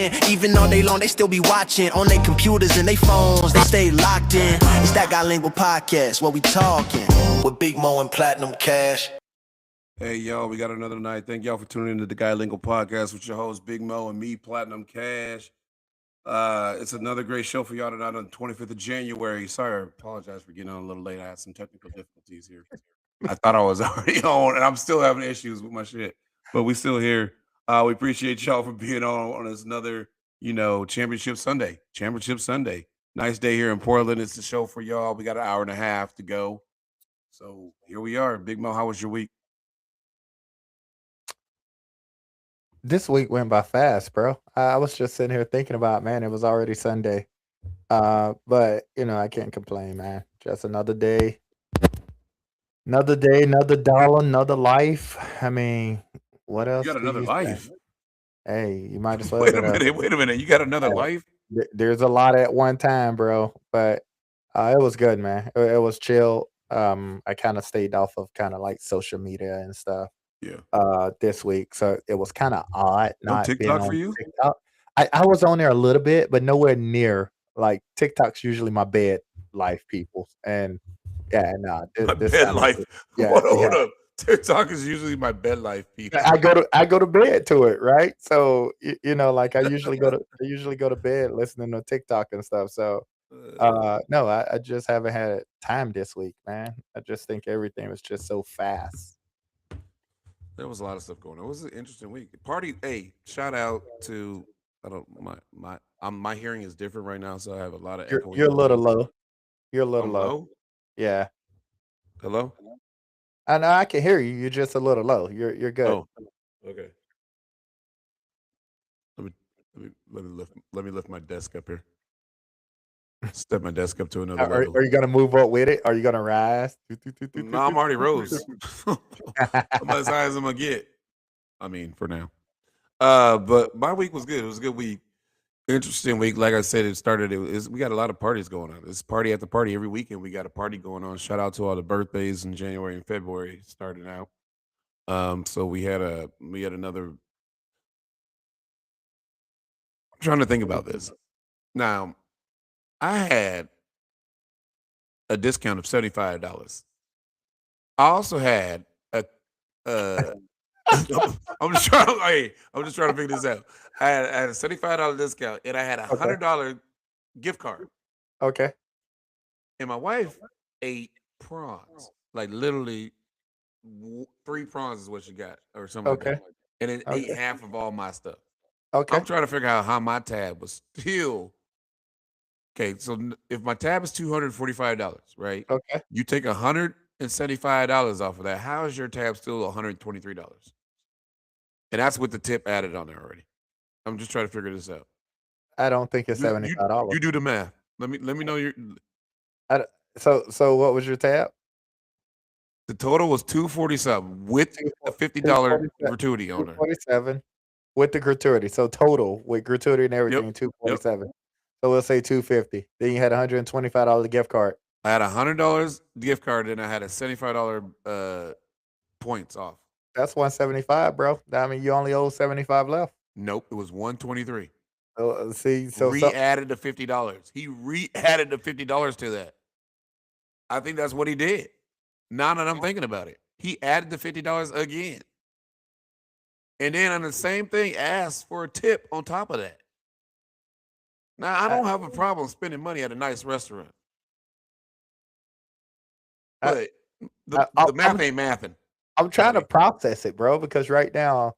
Even all day long, they still be watching on their computers and their phones. They stay locked in. It's that Bilingual Podcast, where we talking with Big Mo and Platinum Cash. Hey, y'all, we got another night. Thank y'all for tuning into the Guy Lingo Podcast with your host, Big Mo, and me, Platinum Cash. It's another great show for y'all tonight on the 25th of January. Sorry, I apologize for getting on a little late. I had some technical difficulties here. I thought I was already on, and I'm still having issues with my shit, but we still here. We appreciate y'all for being on this another, Championship Sunday. Championship Sunday. Nice day here in Portland. It's the show for y'all. We got an hour and a half to go. So here we are. Big Mo, how was your week? This week went by fast, bro. I was just sitting here thinking about, man, it was already Sunday. But I can't complain, man. Just another day, another dollar, another life. I mean, what You else got do another you say? life. Hey, you might as well. Wait a minute. You got another life? There's a lot at one time, bro. But it was good, man. It was chill. I kind of stayed off of kind of like social media and stuff. Yeah. This week, so it was kind of odd No not being TikTok for on you? TikTok. I was on there a little bit, but nowhere near like TikTok's usually my bed life, people, and yeah, nah, My this bed sounded life. good. Yeah, Hold yeah. up. TikTok is usually my bed life, people. I go to bed to it, right? So like I usually go to bed listening to TikTok and stuff. So no, I just haven't had time this week, man. I just think everything was just so fast. There was a lot of stuff going on. It was an interesting week. Party. Hey, shout out to I don't my hearing is different right now, so I have a lot of echoing You're a little noise. low. You're a little I'm low. low. Yeah. Hello. I know I can hear you. You're just a little low. You're good. Oh, okay. Let me let me lift my desk up here. Step my desk up to another level. Are you gonna move up with it? Are you gonna rise? No, I'm already rose. I'm as high as I'm gonna get. I mean, for now. But my week was good. It was a good week. Interesting week. Like I said, we got a lot of parties going on. It's party after party every weekend. We got a party going on. Shout out to all the birthdays in January and February starting out. So we had another. I'm trying to think about this. Now, I had a discount of $75. I also had a I'm just trying to figure this out. I had a $75 discount and I had a Okay. $100 gift card. Okay. And my wife ate prawns. Like literally 3 prawns is what she got or something like Okay. that. And it ate Okay. half of all my stuff. Okay. I'm trying to figure out how my tab was still okay. So if my tab is $245, right? Okay. You take $175 off of that. How is your tab still $123? And that's with the tip added on there already. I'm just trying to figure this out. I don't think it's You you, $75. you do the math. Let me know your So what was your tab? the total was $247 with a $50 gratuity on there. 247 with the gratuity. So total with gratuity and everything, Yep. 247. So we'll say 250. Then you had $125 gift card. I had $100 gift card and I had a $75 points off. That's 175, bro. I mean, you only owe 75 left. Nope, it was 123. See, so Re-added the $50. He re-added the $50 to that. I think that's what he did. Now that I'm thinking about it, he added the $50 again, and then on the same thing, asked for a tip on top of that. Now I don't have a problem spending money at a nice restaurant, but the math ain't mathing. I'm trying to process it, bro, because right now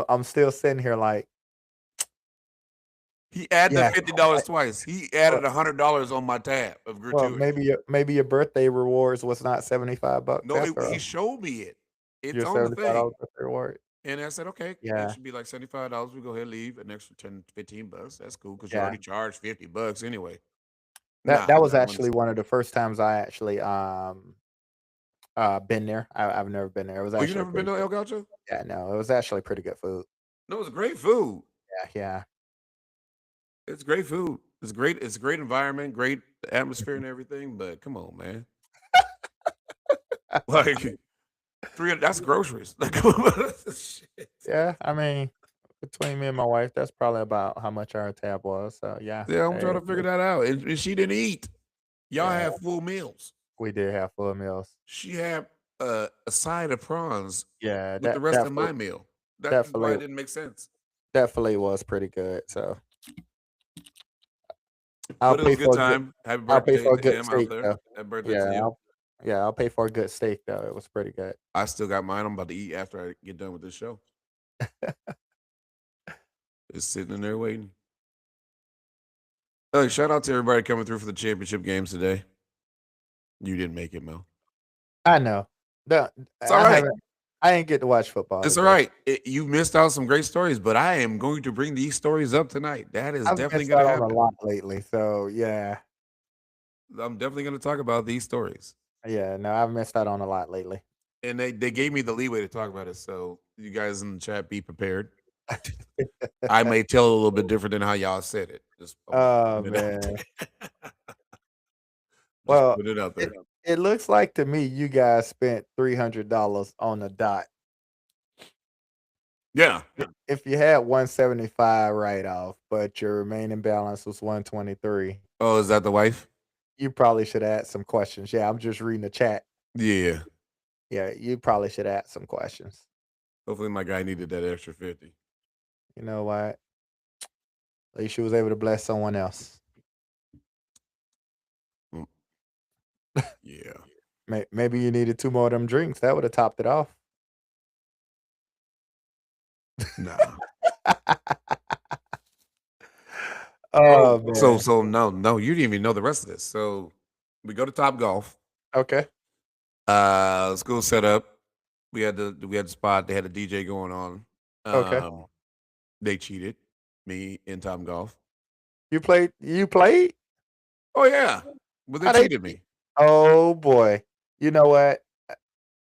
I'm still sitting here like he added the $50 twice. He added $100 on my tab of gratuity. Well, maybe your birthday rewards was not $75. No, he showed me it. It's your on the thing. birthday reward. And I said, okay, Yeah. it should be like $75. We go ahead and leave an extra $10, $15. That's cool because you Yeah. already charged $50 anyway. That was actually one of the first times I actually been there. I've never been there. It was Oh, you actually never been to El Gaucho? Yeah, no, it was actually pretty good food. No, it's great food. Yeah. It's great food. It's great. It's a great environment, great atmosphere and everything. But come on, man. Like that's groceries. Like, shit. Yeah, I mean, Between me and my wife, that's probably about how much our tab was. So yeah, Yeah, I'm trying to figure that out. And she didn't eat. Y'all Yeah. had full meals. we did have full meals. She had a side of prawns Yeah, with the rest of my meal. That's why filet it didn't make sense. that filet was pretty good. So I'll But it was pay a good for a good time. Happy I'll pay birthday for a to good him out steak there. though. Happy birthday Yeah, to you. I'll pay for a good steak though. It was pretty good. I still got mine. I'm about to eat after I get done with this show. It's sitting in there waiting. Hey, shout out to everybody coming through for the championship games today. You didn't make it, Mel. I know. It's all right. I ain't get to watch football. It's today. all right. You missed out some great stories, but I am going to bring these stories up tonight. That is I've definitely missed going to out on happen. a lot lately. So yeah. I'm definitely going to talk about these stories. Yeah, no, I've missed out on a lot lately. And they gave me the leeway to talk about it. So you guys in the chat, be prepared. I may tell a little bit different than how y'all said it. Just Oh put it out man. there. Well, put it out there. It looks like to me you guys spent $300 on the dot. Yeah. If you had 175 write off, but your remaining balance was 123, Oh, is that the wife? you probably should add some questions. Yeah, I'm just reading the chat. Yeah. Yeah, you probably should add some questions. Hopefully my guy needed that extra 50. You know what? At least you was able to bless someone else. Yeah. Maybe you needed 2 more of them drinks. That would have topped it off. Nah. Oh man. So no, you didn't even know the rest of this. So we go to Top Golf. Okay. School set up. We had the spot. They had a DJ going on. Okay. They cheated me in Top Golf. You played? Oh yeah, but they How they cheated me. Oh boy. You know what?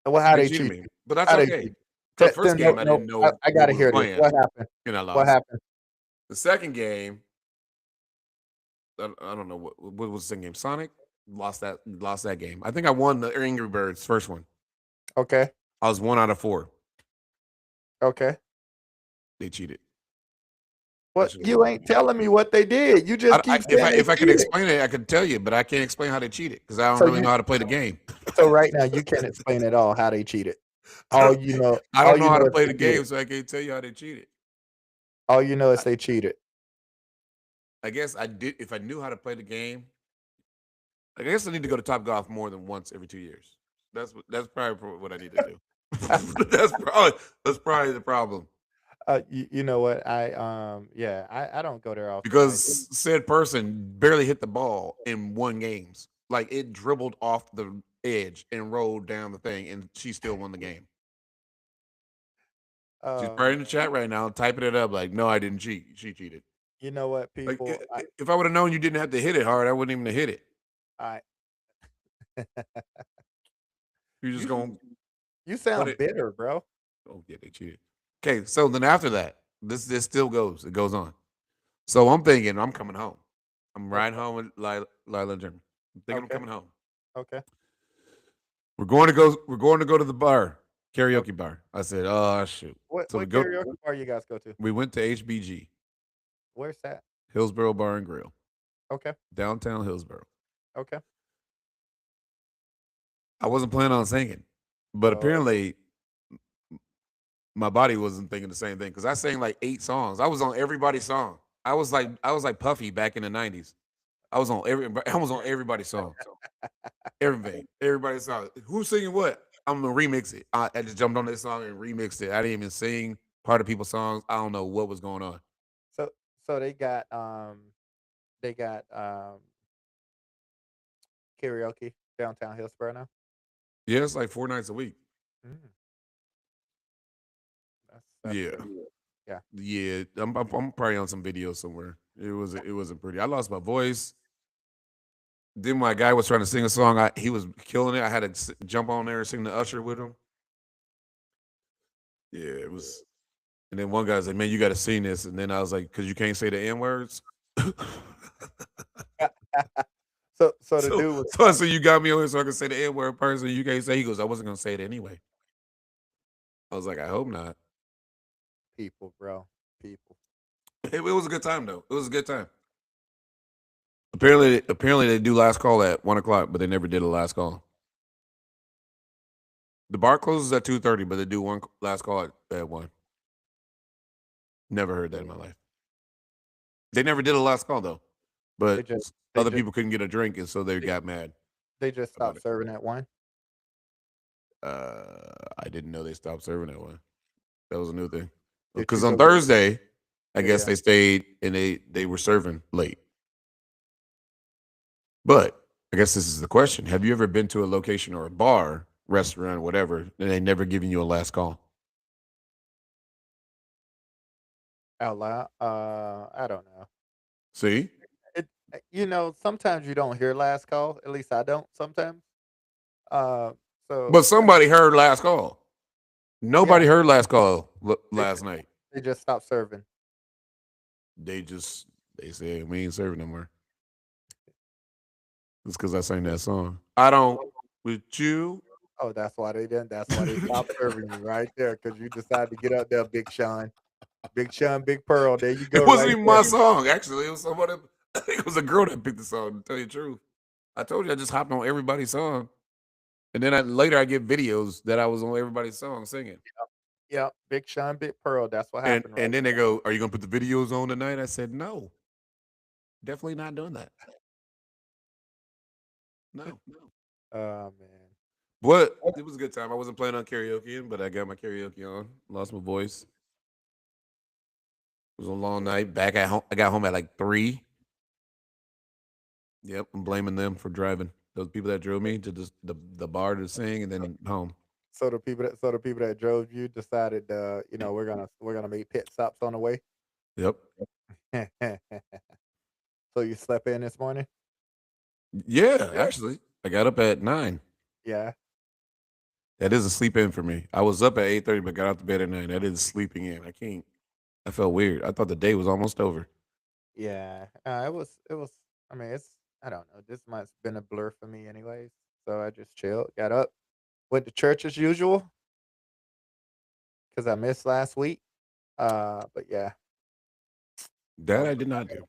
Well, how they cheated cheat? me, but that's How they okay. cheat? The first game I didn't know. I gotta hear this. What happened? And I lost. What happened? The second game, I don't know what was the second game. Sonic lost that game. I think I won the Angry Birds first one. Okay. I was 1 out of 4. Okay. They cheated. What? You ain't telling me what they did. You just keep saying if I could cheated. explain it, I could tell you, but I can't explain how they cheated because I don't really know how to play the game. So right now you can't explain at all how they cheated. All you know, I don't know how to is play they the game, cheated. so I can't tell you how they cheated. All you know is they cheated. I guess I did. If I knew how to play the game, I guess I need to go to Top Golf more than once every 2 years. That's probably what I need to do. that's probably the problem. You know what? I don't go there often. Because said person barely hit the ball in 1 game. Like it dribbled off the edge and rolled down the thing, and she still won the game. She's probably in the chat right now, typing it up like, "No, I didn't cheat. She cheated." You know what, people? If I would have known you didn't have to hit it hard, I wouldn't even have hit it. You're just going. You sound bitter, bro. Oh yeah, they cheated. Okay, so then after that, this still goes. It goes on. So I'm thinking I'm coming home. I'm riding home with Lila and Jeremy. I'm thinking I'm coming home. Okay. We're going to go to the bar, karaoke bar. I said, "Oh shoot." What So karaoke bar you guys go to? We went to HBG. Where's that? Hillsboro Bar and Grill. Okay. Downtown Hillsboro. Okay. I wasn't planning on singing, but apparently my body wasn't thinking the same thing because I sang like 8 songs. I was on everybody's song. I was like Puffy back in the 90s. I was on everybody's song. Everybody's song. Who's singing what? I'm gonna remix it. I just jumped on this song and remixed it. I didn't even sing part of people's songs. I don't know what was going on. So they got karaoke downtown Hillsboro now. Yeah, it's like 4 nights a week. That's yeah. pretty good. Yeah. Yeah, I'm probably on some video somewhere. It wasn't pretty. I lost my voice. Then my guy was trying to sing a song. He was killing it. I had to jump on there and sing the Usher with him. Yeah, it was. And then one guy said, "Man, you got to sing this." And then I was like, "Cause you can't say the N words." So the dude was. So I said, "You got me on here so I can say the N word person. You can't say." He goes, "I wasn't gonna say it anyway." I was like, "I hope not." People, bro. It was a good time though. It was a good time. Apparently they do last call at 1:00, but they never did a last call. The bar closes at 2:30, but they do one last call at 1. Never heard that in my life. They never did a last call though, but other people couldn't get a drink, and so they got mad. They just stopped serving at 1. I didn't know they stopped serving at 1. That was a new thing. Did Because you on go get- Thursday, I guess Yeah. they stayed and they were serving late. But I guess this is the question: have you ever been to a location or a bar, restaurant, whatever, and they never given you a last call? Out loud? I don't know. See, Sometimes you don't hear last call. At least I don't sometimes. So but somebody heard last call. Nobody heard last call last night. they just stopped serving. They said we ain't serving no more. It's because I sang that song. I don't with you. Oh, that's why they didn't. That's why they stopped serving you right there, because you decided to get up there, Big Sean. Big Sean, Big Pearl. There you go. It wasn't right even there. my song. Actually, it was somebody. I think it was a girl that picked the song. To tell you the truth, I told you I just hopped on everybody's song, and then later I get videos that I was on everybody's song singing. Yep, Big Sean, Big Pearl. That's what And happened. and then they go, "Are you gonna put the videos on tonight?" I said, "No, definitely not doing that. No." Oh man. But it was a good time. I wasn't playing on karaoke, but I got my karaoke on. Lost my voice. It was a long night. Back at home, I got home at like 3. Yep, I'm blaming them for driving. Those people that drove me to the bar to sing and then home. So the people that drove you decided, we're gonna make pit stops on the way. Yep. So you slept in this morning? Yeah, actually, I got up at 9. Yeah. That is a sleep in for me. I was up at 8:30, but got out to bed at 9. That is sleeping in. I can't. I felt weird. I thought the day was almost over. Yeah. It was. I mean, I don't know. This month's been a blur for me, anyways. So I just chilled, got up, went to church as usual because I missed last week. But yeah, That I did not do.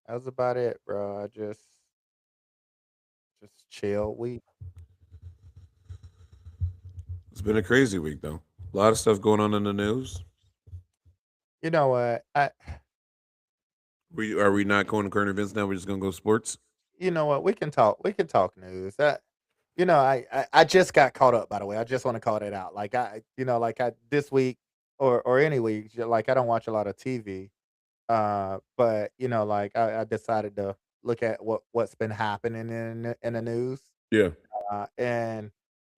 that was about it, bro. I just chill week. It's been a crazy week though. A lot of stuff going on in the news. You know what? Are we not going to current events now? We're just gonna go sports. You know what? We can talk. We can talk news. I just got caught up. By the way, I just want to call that out. Like this week or any week, like I don't watch a lot of TV. But I decided to look at what's been happening in the news. Yeah. And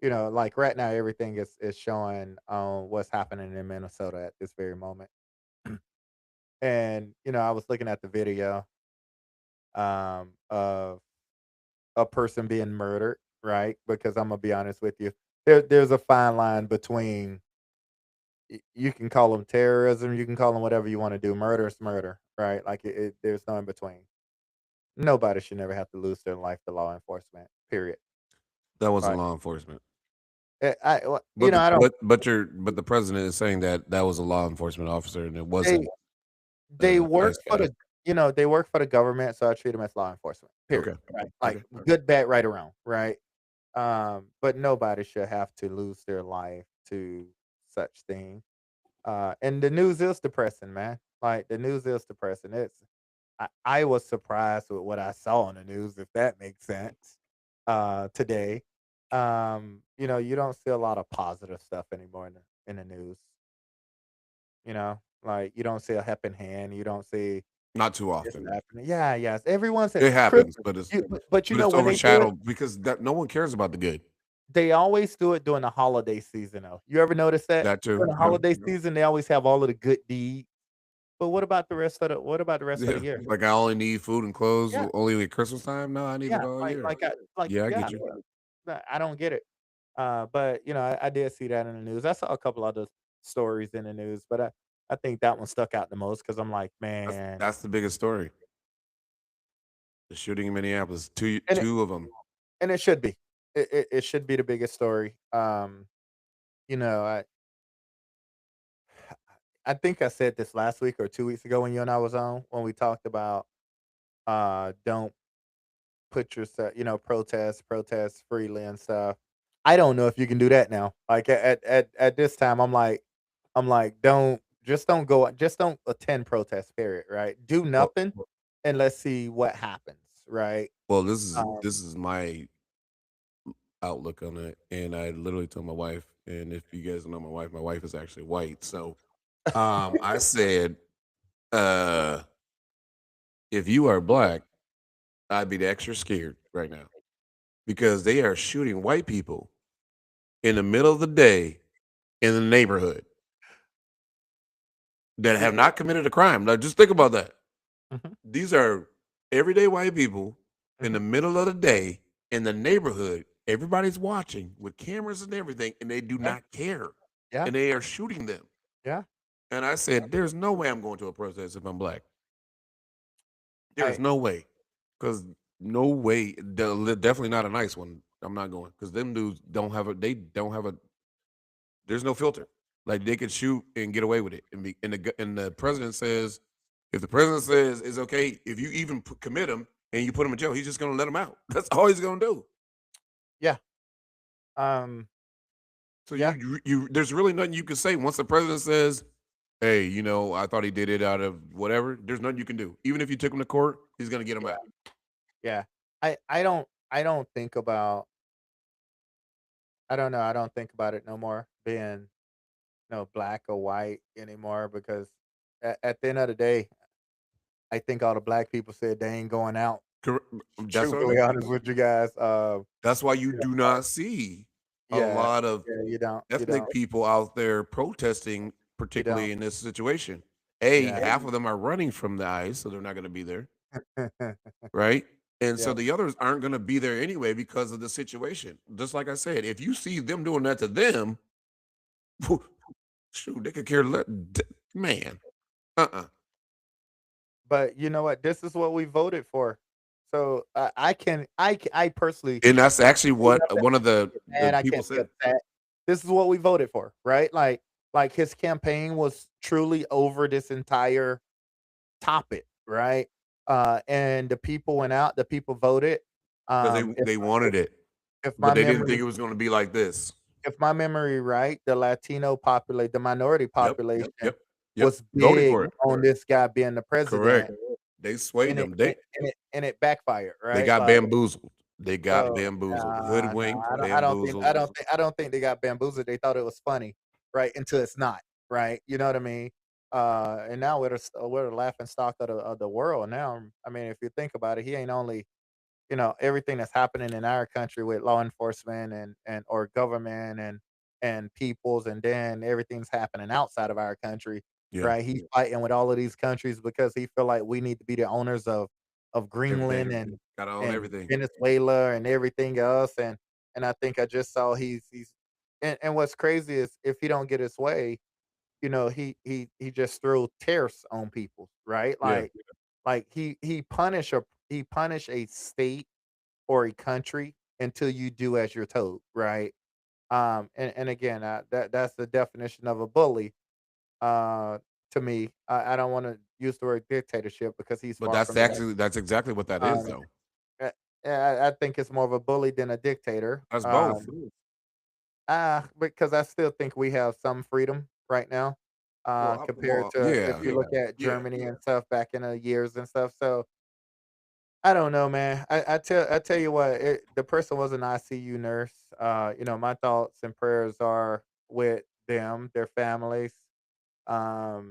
like right now, everything is showing what's happening in Minnesota at this very moment. And I was looking at the video of a person being murdered, right? Because I'm gonna be honest with you, there's a fine line between you can call them terrorism, you can call them whatever you want to do. Murder is murder, right? Like there's no in between. Nobody should never have to lose their life to law enforcement. Period. That wasn't Right. law enforcement. I But I don't. but the president is saying that was a law enforcement officer and it wasn't. They work nice for guy. they work for the government, so I treat them as law enforcement. Period. Okay. Right? Like Okay. good, bad, right, or wrong, right? But nobody should have to lose their life to such thing. And the news is depressing, man. Like the news is depressing. I was surprised with what I saw on the news, if that makes sense. Today, you don't see a lot of positive stuff anymore in the news. Like you don't see a helping hand. You don't see Not too this often. happening. Yeah, yes. Everyone says It happens, but it's but you but know it's when they do it, overshadowed because no one cares about the good. they always do it during the holiday season. Though, you ever notice that That too. during the Yeah. holiday season they always have all of the good deeds. But what about the rest of the Yeah. year? Like I only need food and clothes Yeah. only at Christmas time. No, I need it Yeah, all year. yeah, I get you. I don't get it. But I did see that in the news. I saw a couple other stories in the news, but I think that one stuck out the most because I'm like, man, That's the biggest story. The shooting in Minneapolis. Two and of them. it should be. It should be the biggest story. You know, I I think I said this last week or 2 weeks ago when you and I was on when we talked about don't put yourself, protest freely and stuff. I don't know if you can do that now. Like at this time, I'm like, don't go, just don't attend protest. Period. Right? Do Well, nothing, and let's see what happens. Right? well, this is Um, this is my outlook on it, and I literally told my wife. And if you guys know my wife is actually white. So, I said, uh, if you are black, I'd be extra scared right now because they are shooting white people in the middle of the day in the neighborhood that have yeah. not committed a crime. Now, just think about that. Mhm, These are everyday white people in mhm. the middle of the day in the neighborhood. Everybody's watching with cameras and everything, and they do Yeah. not care. Yeah. And they are shooting them. Yeah. And I said, there's no way I'm going to a protest if I'm black. There's I no way. Because no way. Definitely not a nice one. I'm not going. Because them dudes don't have a, there's no filter. Like they could shoot and get away with it. And the president says, if the president says it's okay, if you even commit him and you put him in jail, he's just going to let him out. That's all he's going to do. Yeah. Um. So Yeah. there's really nothing you can say once the president says, "Hey, I thought he did it out of whatever." There's nothing you can do. Even if you took him to court, he's going to get him out. Yeah. I don't think about. I don't know. I don't think about it no more being black or white anymore because at the end of the day, I think all the black people said they ain't going out. That's what I Truthfully mean. honest with you guys. That's why you You know, do not see a yeah, lot of yeah, you ethnic don't, people out there protesting, you don't. particularly in this situation. Yeah. Half of them are running from the ICE, so they're not going to be there, right? And so Yep. the others aren't going to be there anyway because of the situation. Just like I said, if you see them doing that to them, shoot, they could care less. Man, uh-uh. But you know what? This is what we voted for. So I personally And that's actually see what nothing. one of I can't the get mad. I people can't be said. upset. This is what we voted for, right? Like his campaign was truly over this entire topic, right? And the people went out, the people voted. Because they If they wanted it, if but my they didn't think memory it was going to be like this. if my memory right, the minority Yep, population yep, yep. was Voting big for it. on this guy being the president, Correct. They swayed and it them. and They and it and it backfired, they right? got Like, bamboozled. They got so, bamboozled, no, hoodwinked, I bamboozled. don't think they got bamboozled. They thought it was funny, right? Until it's not, right? You know what I mean? And now we're the laughing stock of the world. Now, I mean, if you think about it, he ain't only everything that's happening in our country with law enforcement and or government and peoples, and then everything's happening outside of our country, Yeah, right? He's fighting with all of these countries because he feel like we need to be the owners of Greenland everything. Gotta own and everything. Venezuela and everything else. And I think I just saw he's and what's crazy is if he don't get his way, he just threw tariffs on people, right? Yeah. Like he punish a state or a country until you do as you're told, right? And again, that's the definition of a bully. Uh, to me, I don't want to use the word dictatorship because he's But far from that. that's exactly what that is Um, though. I think it's more of a bully than a dictator. That's both. Because I still think we have some freedom right now, compared to if Yeah, you look at yeah. Germany and stuff back in the years and stuff. So I don't know, man. I tell you what, the person was an ICU nurse. My thoughts and prayers are with them, their families. I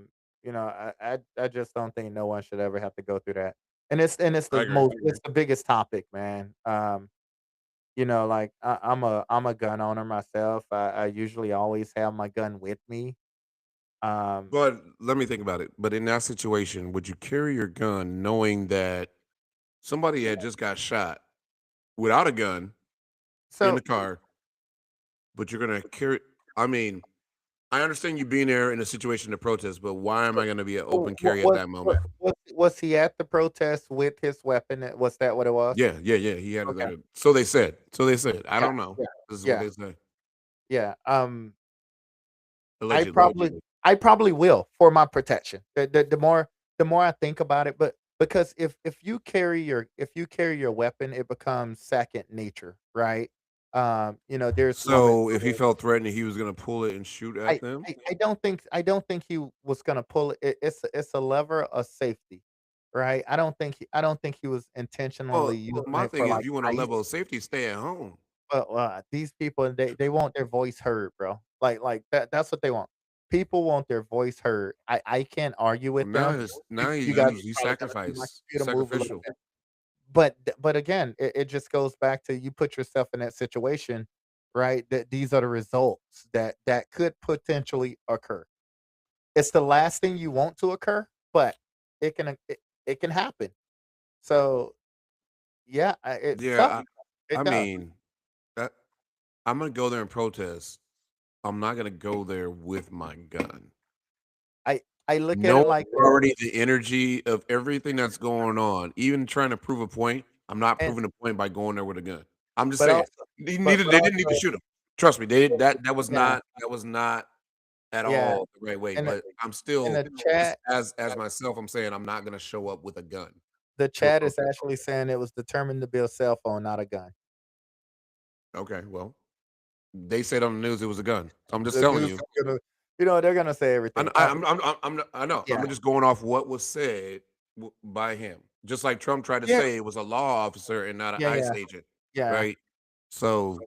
just don't think no one should ever have to go through that. And it's I agree. it's the biggest topic, man. Like I'm a gun owner myself. I usually always have my gun with me. Um, But let me think about it. But in that situation, would you carry your gun knowing that somebody had just got shot without a gun in the so car, but you're gonna carry? I mean, I understand you being there in a situation to protest, but why am I gonna be an open what carry at that moment? was he at the protest with his weapon? Was that what it was? Yeah, yeah, yeah. He had it Okay. at it. So they said. So they said. I Yeah. don't know. Yeah. This is what Yeah. they say. Yeah. I Allegedly. probably I probably will for my protection. The more I think about it, but because if you carry your weapon, it becomes second nature, right? There's moments So if he where felt threatened, he was gonna pull it and shoot at them. I don't think he was gonna pull it. It's a lever of safety, right? I don't think he was intentionally Well, using my it thing for is, like if you want a ice. level of safety, stay at home. But, these people, they want their voice heard, bro. Like, that's what they want. People want their voice heard. I can't argue Well, with them. now You guys are you probably gonna see my sacrifice computer move a little sacrificial. bit. But again, it just goes back to you put yourself in that situation, right? That these are the results that could potentially occur. It's the last thing you want to occur, but it can happen. So, yeah, it sucks. Yeah, It I does. mean, that, I'm gonna go there and protest. I'm not gonna go there with my gun. I I look at No, it like this, already the energy of everything that's going on, even trying to prove a point. I'm not and proving a point by going there with a gun. I'm just but saying. also but They didn't need to also shoot him. Trust me, they yeah, that was not at yeah. all the right way. In the But I'm in still the just chat, as myself, I'm saying I'm not gonna show up with a gun the to a chat is protest. actually saying it was determined to be a cell phone, not a gun. Okay, well, they said on the news it was a gun. So I'm just The telling news you. is gonna they're gonna say everything. I know. I'm Yeah, just going off what was said by him. Just like Trump tried to yeah, say it was a law officer and not an yeah, ICE yeah, agent, yeah. right? So,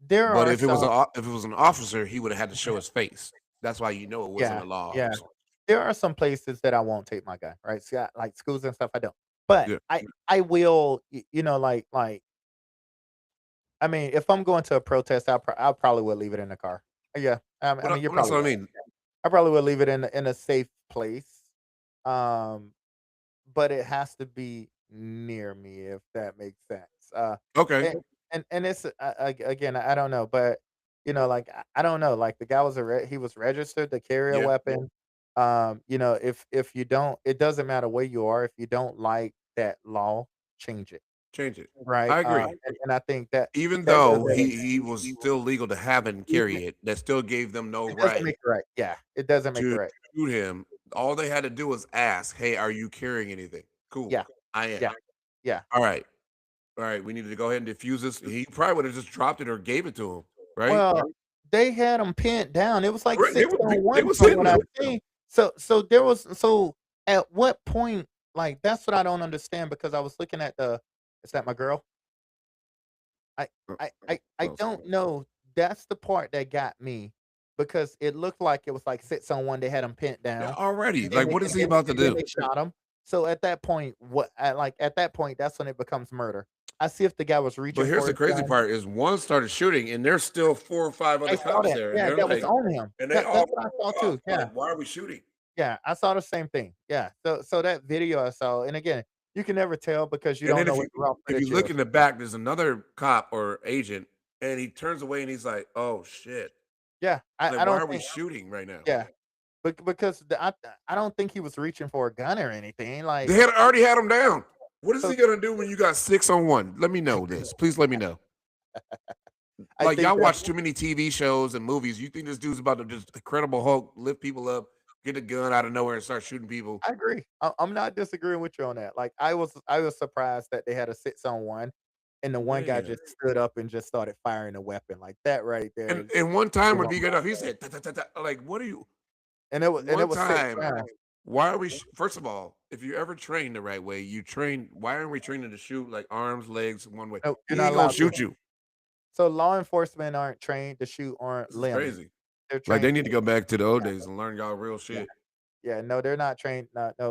There but are if it was some if it was an officer, he would have had to show his face. That's why you know it wasn't yeah, a law yeah. officer. There are some places that I won't take my gun, right? See, like schools and stuff, I don't. But Yeah. I will, I mean, if I'm going to a protest, I probably would leave it in the car. Yeah, I mean, you're Well, that's probably what I right. mean. I probably would leave it in a safe place. Um, but it has to be near me if that makes sense. Okay. And it's again, I don't know, but like I don't know, like the guy was he was registered to carry a Yeah. weapon. If you don't, it doesn't matter where you are. If you don't like that law, change it, Change it. right? I agree. And I think that Even that goes though at he was still legal to have and even carry it, that still gave them no it doesn't right make it right. Yeah, it doesn't make it to right. shoot him. All they had to do was ask, "Hey, are you carrying anything?" Cool. Yeah, I am. yeah, yeah. All right. All right, we needed to go ahead and diffuse this. He probably would have just dropped it or gave it to him, right? Well, they had him pinned down. It was like Right. 6 on They 1 was from hitting what him. I've seen. So at what point, like, that's what I don't understand because I was looking at the is that my girl? I I Oh, don't know. That's the part that got me because it looked like it was like 6 on 1, they had him pinned yeah, down, already. and then Like, they what is he about to do? they shot him. So at that point, at that point, that's when it becomes murder. I see if the guy was But reaching here's for the his crazy gun. part: is one started shooting, and there's still 4 or 5 I other saw cops that. there, and Yeah, they're that was like, on him. and they all That's what I saw up. too. Yeah. Like, why are we shooting? Yeah, I saw the same thing. Yeah. So that video I saw, and again, you can never tell because you And don't then know what the raw if you footage look is. in the back, there's another cop or agent, and he turns away, and he's like, "Oh shit! Yeah, Like, I why don't are we think. shooting right now?" Yeah, because I don't think he was reaching for a gun or anything. They Like had already had him down. What is so, he gonna do when you got 6 on 1? Let me know this. Please let me know. I Like think y'all that. watch too many TV shows and movies. You think this dude's about to just Incredible Hulk lift people up, get a gun out of nowhere, and start shooting people? I agree. I'm not disagreeing with you on that. Like I was surprised that they had a 6 on 1, and the one guy Man. just stood up and just started firing a weapon like that right there. And one time when Well, he got up, he said, "Ta, ta, ta, ta." Like, what are you? and it One was six time, rounds. why are we? First of all, if you ever train the right way, you train. Why aren't we training to shoot like arms, legs, one way? No, you're He not ain't gonna allowed to. shoot you. So law enforcement aren't trained to shoot on This is limbs. crazy. They're Like they trained need to go back to the old yeah, days and learn y'all real yeah, shit. yeah. No, they're not trained.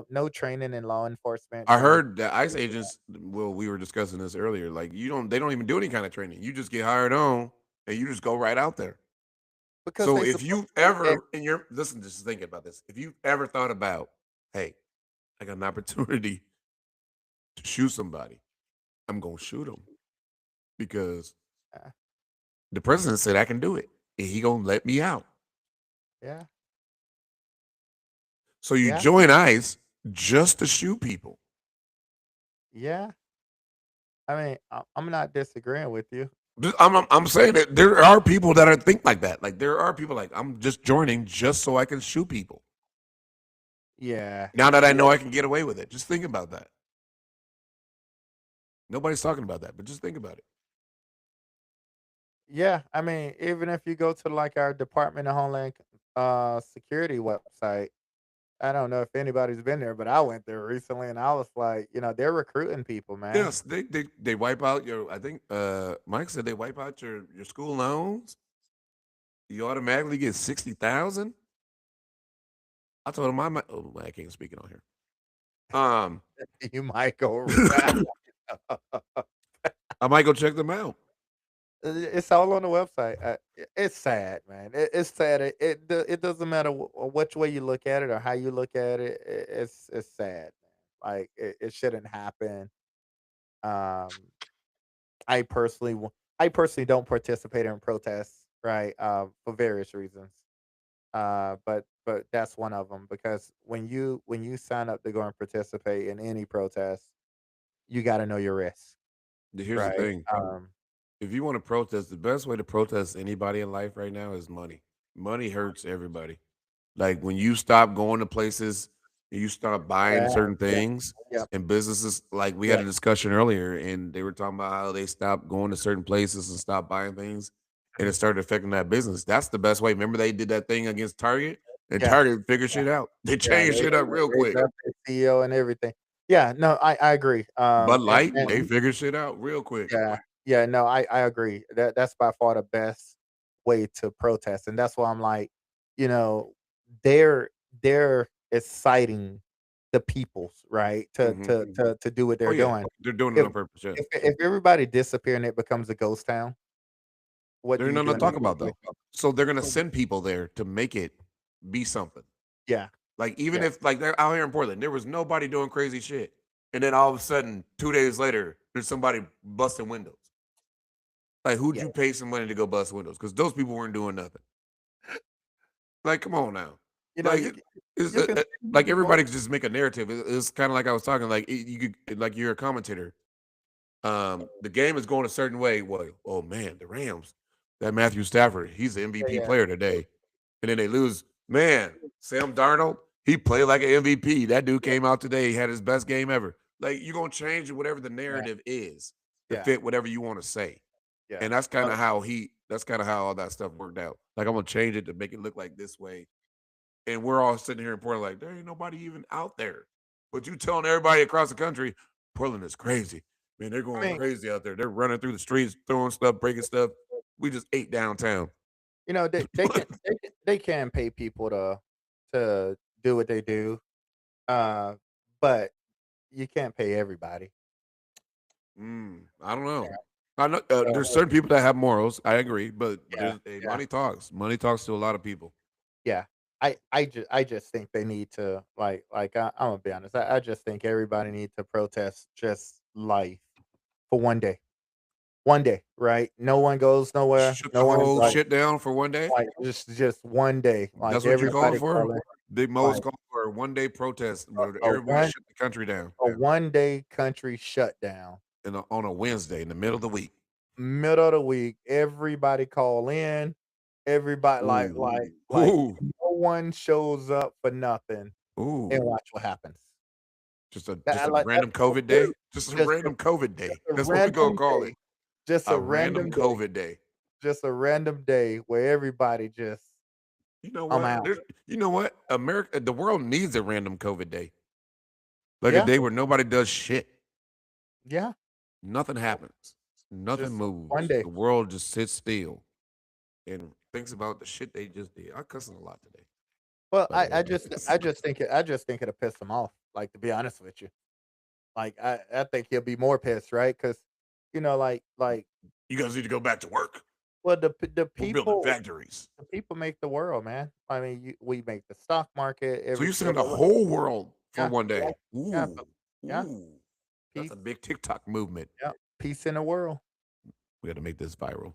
No training in law enforcement I to heard that ICE agents. Well, we were discussing this earlier. Like they don't even do any kind of training. You just get hired on and you just go right out there. because So they if supposed you to be ever in your listen, just think about this. If you've ever thought about, hey, I got an opportunity to shoot somebody, I'm gonna shoot them because uh, the president said I can do it, and he gonna let me out. yeah, So you yeah, join ICE just to shoot people. yeah. I mean, I'm not disagreeing with you. I'm saying that there are people that are think like that. Like there are people like I'm just joining just so I can shoot people. Yeah. Now that I know I can get away with it, just think about that. Nobody's talking about that, but just think about it. Yeah, I mean, even if you go to like our Department of Homeland Security website, I don't know if anybody's been there, but I went there recently and I was like, they're recruiting people, man. Yes, they wipe out your. I think Mike said they wipe out your school loans. You automatically get 60,000. I told him oh, I can't speak it on here. You might go resign. I might go check them out. It's all on the website. It's sad, man. It's sad. It doesn't matter which way you look at it or how you look at it. It's sad, man. Like it shouldn't happen. Um, I personally, I personally don't participate in protests, right? For various reasons. But that's one of them because when you sign up to go and participate in any protest, you got to know your risk, Here's the right? thing: if you want to protest, the best way to protest anybody in life right now is money. Money hurts everybody. Like when you stop going to places and you start buying Yeah, certain yeah, things yeah, and businesses, like we had yeah. a discussion earlier, and they were talking about how they stopped going to certain places and stopped buying things, and it started affecting that business. That's the best way. Remember they did that thing against Target, and Yeah, Target figured yeah, shit out. They yeah, changed shit up they real raised quick. up their CEO and everything. Yeah, no, I agree. Bud And Light, they figured shit out real quick. yeah, yeah, no, I agree. That's by far the best way to protest, and that's why I'm like, you know, they're they're exciting the peoples, right? To Hmm. to to to do what Oh they're yeah, doing. they're doing it If on purpose. Yes, if everybody disappear and it becomes a ghost town, what do there's you nothing do to in that talk about situation? though. So they're gonna send people there to make it be something. Yeah, Like even yeah, if like they're out here in Portland, there was nobody doing crazy shit, and then all of a sudden, 2 days later, there's somebody busting windows. Like who'd yeah. you pay some money to go bust windows? Because those people weren't doing nothing. Like come on now, You know, like you it's you can see like people. everybody could just make a narrative. It's kind of like I was talking. Like you could like you're a commentator. The game is going a certain way. Well, oh man, the Rams, that Matthew Stafford, he's the Yeah, MVP yeah, player today, and then they lose. Man, Sam Darnold, he played like an MVP. That dude yeah, came out today, he had his best game ever. Like you're gonna change whatever the yeah, narrative is to yeah, fit whatever you want to say, yeah. and that's kind of how that's kind of how all that stuff worked out. Like I'm gonna change it to make it look like this way, and we're all sitting here in Portland like there ain't nobody even out there. But you telling everybody across the country, Portland is crazy. Man, they're I going mean, crazy out there. They're running through the streets, throwing stuff, breaking stuff. We just ate downtown. they can pay people to do what they do, uh, but you can't pay everybody. I don't know. Yeah, I know so there's certain people that have morals. I agree, but yeah, there's yeah, money talks. Money talks to a lot of people. yeah. I just think they need to I'm gonna be honest. I just think everybody needs to protest just life for one day, right? No one goes nowhere. Shut the No one whole shit down for one day. like just one day. Like That's what you calling everybody for? calling Big Mo is like calling for a 1 day protest where a everybody one shut the country down a 1 day country shutdown. on a Wednesday in the middle of the week. Middle of the week, everybody call in. Everybody Ooh, like ooh, no one shows up for nothing and ooh. watch what happens. Just a That's random so COVID weird. day? Just a Just a random COVID day. just a That's what we gonna random call it. day. Just a A random random day. COVID day. Just a random day where everybody just, You know "I'm what? out." You know what? America, the world needs a random COVID day. Like a Yeah, day where nobody does shit. yeah. Nothing happens. Nothing Just one moves. day. The world just sits still and thinks about the shit they just did. I cussing a lot today, Well, by the I way. I just I just think I just think it'll piss him off, like, to be honest with you. Like, I think he'll be more pissed, right? Because like, You guys need to go back to work. well, the We're building people factories. the people make the world, man. I mean, we make the stock market, So every you're saying the every whole world for yeah, one yeah, day. yeah, Ooh. yeah, Ooh. That's a peace, big TikTok movement. yeah, peace in the world, We got to make this viral.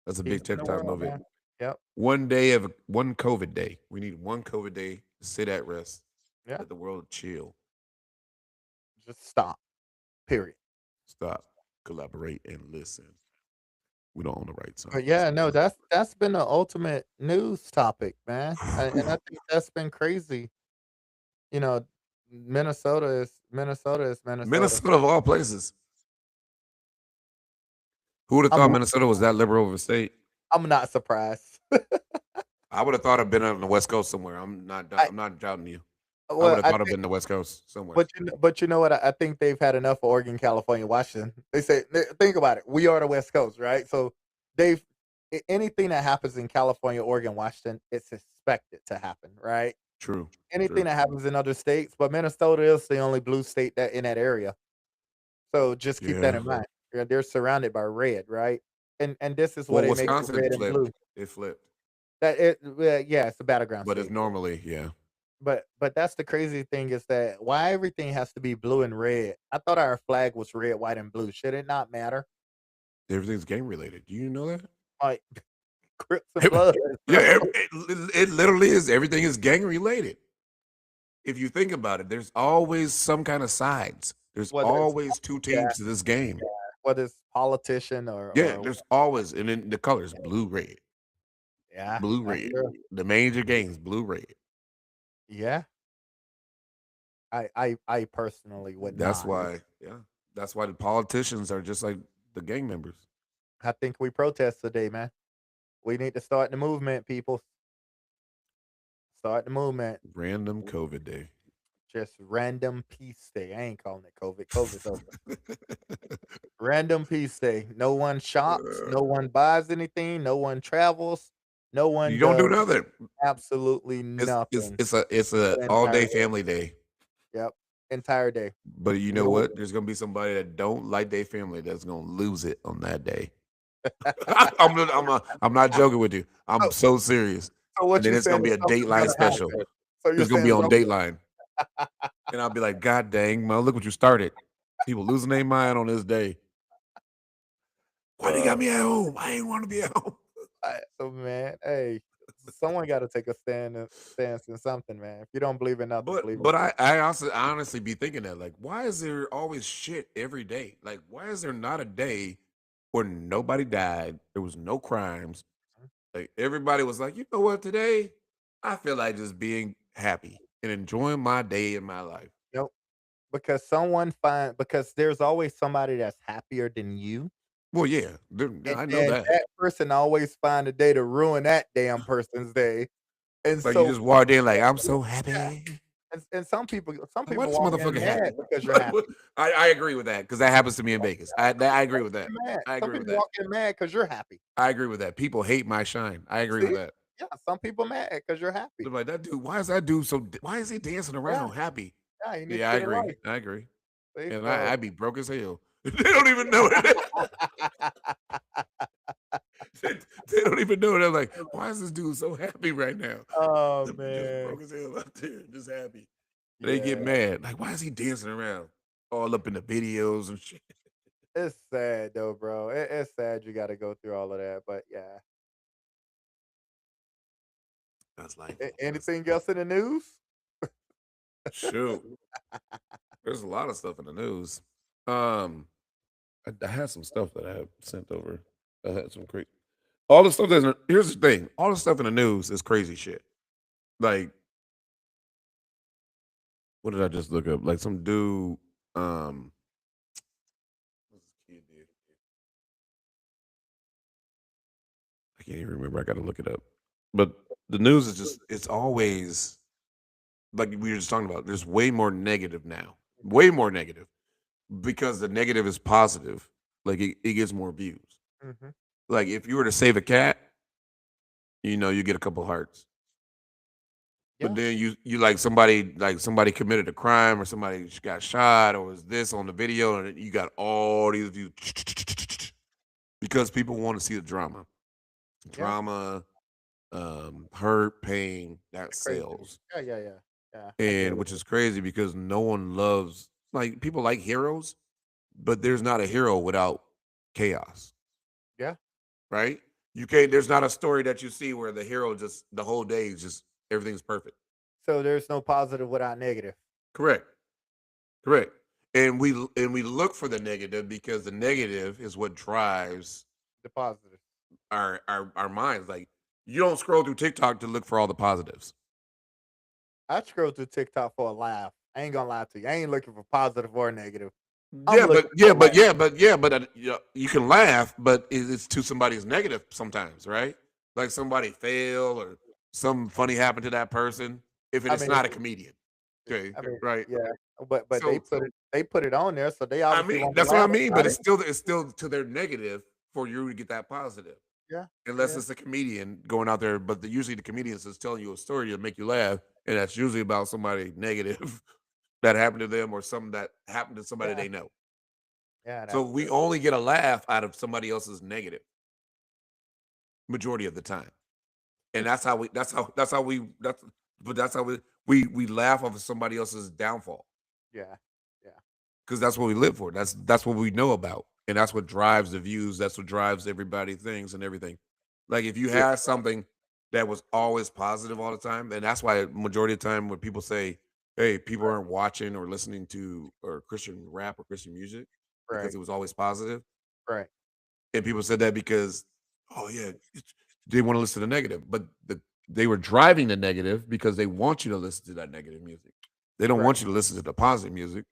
That's a peace big in the TikTok world, movement. man. Yep, One day of one COVID day. We need one COVID day to sit at rest. yeah, Let the world chill. just stop, period. Stop. Collaborate and listen. We don't own the rights. But yeah, no, that's been the ultimate news topic, man. And I think that's been crazy. You know, Minnesota is Minnesota. Minnesota of all places. Who would have thought I'm Minnesota was that liberal of a state? I'm not surprised. I would have thought I'd been on the West Coast somewhere. I I'm not doubting you. I would well, have I thought I'd think, been the West Coast somewhere. but you know what? I think they've had enough of Oregon, California, Washington. Think about it. We are the West Coast, right? So they've anything that happens in California, Oregon, Washington, it's expected to happen, right? True. Anything that happens in other states, but Minnesota is the only blue state that in that area. So just keep that Yeah. in mind. They're surrounded by red, right? And this is Well, what they make it Wisconsin red and blue. flipped. It flipped. Yeah, it's a battleground But it's state. normally, yeah. But that's the crazy thing is that why everything has to be blue and red. I thought our flag was red, white, and blue. Should it not matter? Everything's game related. Do you know that? Like Crips and Bloods, Yeah, bro. it literally is. Everything is gang related. If you think about it, there's always some kind of sides. There's Whether it's always two yeah, teams to this game. whether it's politician Yeah, or there's always, and then the colors blue, red, yeah, blue, that's red. true. The major games, blue, red. Yeah. I personally would That's not. why, yeah, that's why the politicians are just like the gang members. I think we protest today, man. We need to start the movement, people. Start the movement. Random COVID day. Just random peace day. I ain't calling it COVID. COVID's over. Random peace day. No one shops. No one buys anything. No one travels. No one You don't do does nothing. absolutely It's nothing. it's a The all entire day day. family day. Yep. Entire day. But you know No. what? There's gonna be somebody that don't like their family that's gonna lose it on that day. I'm not joking with you. I'm So, so serious. so what And then you it's gonna saying be is a something's Dateline gonna special. happen. So you're It's gonna be saying on something. Dateline. And I'll be like, God dang, man, look what you started. People losing their mind on this day. Why they got me at home? I ain't want to be at home. So man, hey, someone got to take a stance in something, man. If you don't believe in nothing, believe in But something. I honestly be thinking that, like, why is there always shit every day? Like, why is there not a day where nobody died? There was no crimes. Like everybody was like, you know what, today I feel like just being happy and enjoying my day in my life. Nope. Because there's always somebody that's happier than you. Well, yeah, And I know then that. that person always find a day to ruin that damn person's day. And Like you so just walked in like, I'm so yeah, happy. and some people Like, why this walk in motherfucker happy? mad because you're happy. I agree with that because that happens to me in Vegas. I agree with that. Mad. I Some agree with people that. walk in mad because you're happy. I agree with that. People hate my shine. I agree with See? that. Yeah, some people mad because you're happy. They're like, that dude, why is that dude so why is he dancing Yeah, around happy? yeah, you need Yeah, to I get a agree. life. I agree. See? And So I'd be broke as hell. They don't even know it. They don't even know it. They're like, why is this dude so happy right now? oh Just man. broke as hell out there, just happy. They Yeah. get mad. Like, why is he dancing around? All up in the videos and shit. It's sad though, bro. It's sad you got to go through all of that, but yeah. That's like Anything else in the news? shoot. There's a lot of stuff in the news. I had some stuff that I had sent over. I had some crazy. All the stuff that's here's the thing. All the stuff in the news is crazy shit. Like, what did I just look up? Like some dude. What's this kid did? I can't even remember. I got to look it up. But the news is just it's always like we were just talking about. There's way more negative now. Way more negative because the negative is positive. Like it gets more views. hmm Like if you were to save a cat, you get a couple hearts. But Yeah. then you like somebody committed a crime or somebody got shot or was this on the video and you got all these views because people want to see the drama. Yeah. Drama, hurt, pain, that It's crazy. sells. Yeah, yeah, yeah. Yeah. I get And it. which is crazy because no one loves like people like heroes, but there's not a hero without chaos, Yeah. right? You can't there's not a story that you see where the hero just the whole day is just everything's perfect. So there's no positive without negative. Correct. Correct. And we look for the negative because the negative is what drives The positive. our minds. Like you don't scroll through TikTok to look for all the positives. I scroll through TikTok for a laugh. I ain't gonna lie to you. I ain't looking for positive or negative. I'm Yeah, looking for a laugh. you can laugh, but it's to somebody's negative sometimes, right? Like somebody fail or something funny happened to that person. If I it's mean, not a comedian, okay, I mean, right? yeah, but So they put it on there, so they I obviously mean, want to that's what I laugh mean. about But it. it's still to their negative for you to get that positive. Yeah, Unless yeah, it's a comedian going out there, but usually the comedians is telling you a story to make you laugh, and that's usually about somebody negative that happened to them or something that happened to somebody yeah, they know. yeah. So That's we true. only get a laugh out of somebody else's negative majority of the time, and that's how we laugh off of somebody else's downfall Yeah, yeah, because that's what we live for. That's what we know about, and that's what drives the views. That's what drives everybody things and everything. Like if you yeah. had something that was always positive all the time, and that's why majority of the time when people say, "Hey, people aren't watching or listening to or Christian rap or Christian music because Right, it was always positive," right, and people said that because, oh yeah, they want to listen to negative, but they were driving the negative because they want you to listen to that negative music. They don't right. want you to listen to the positive music.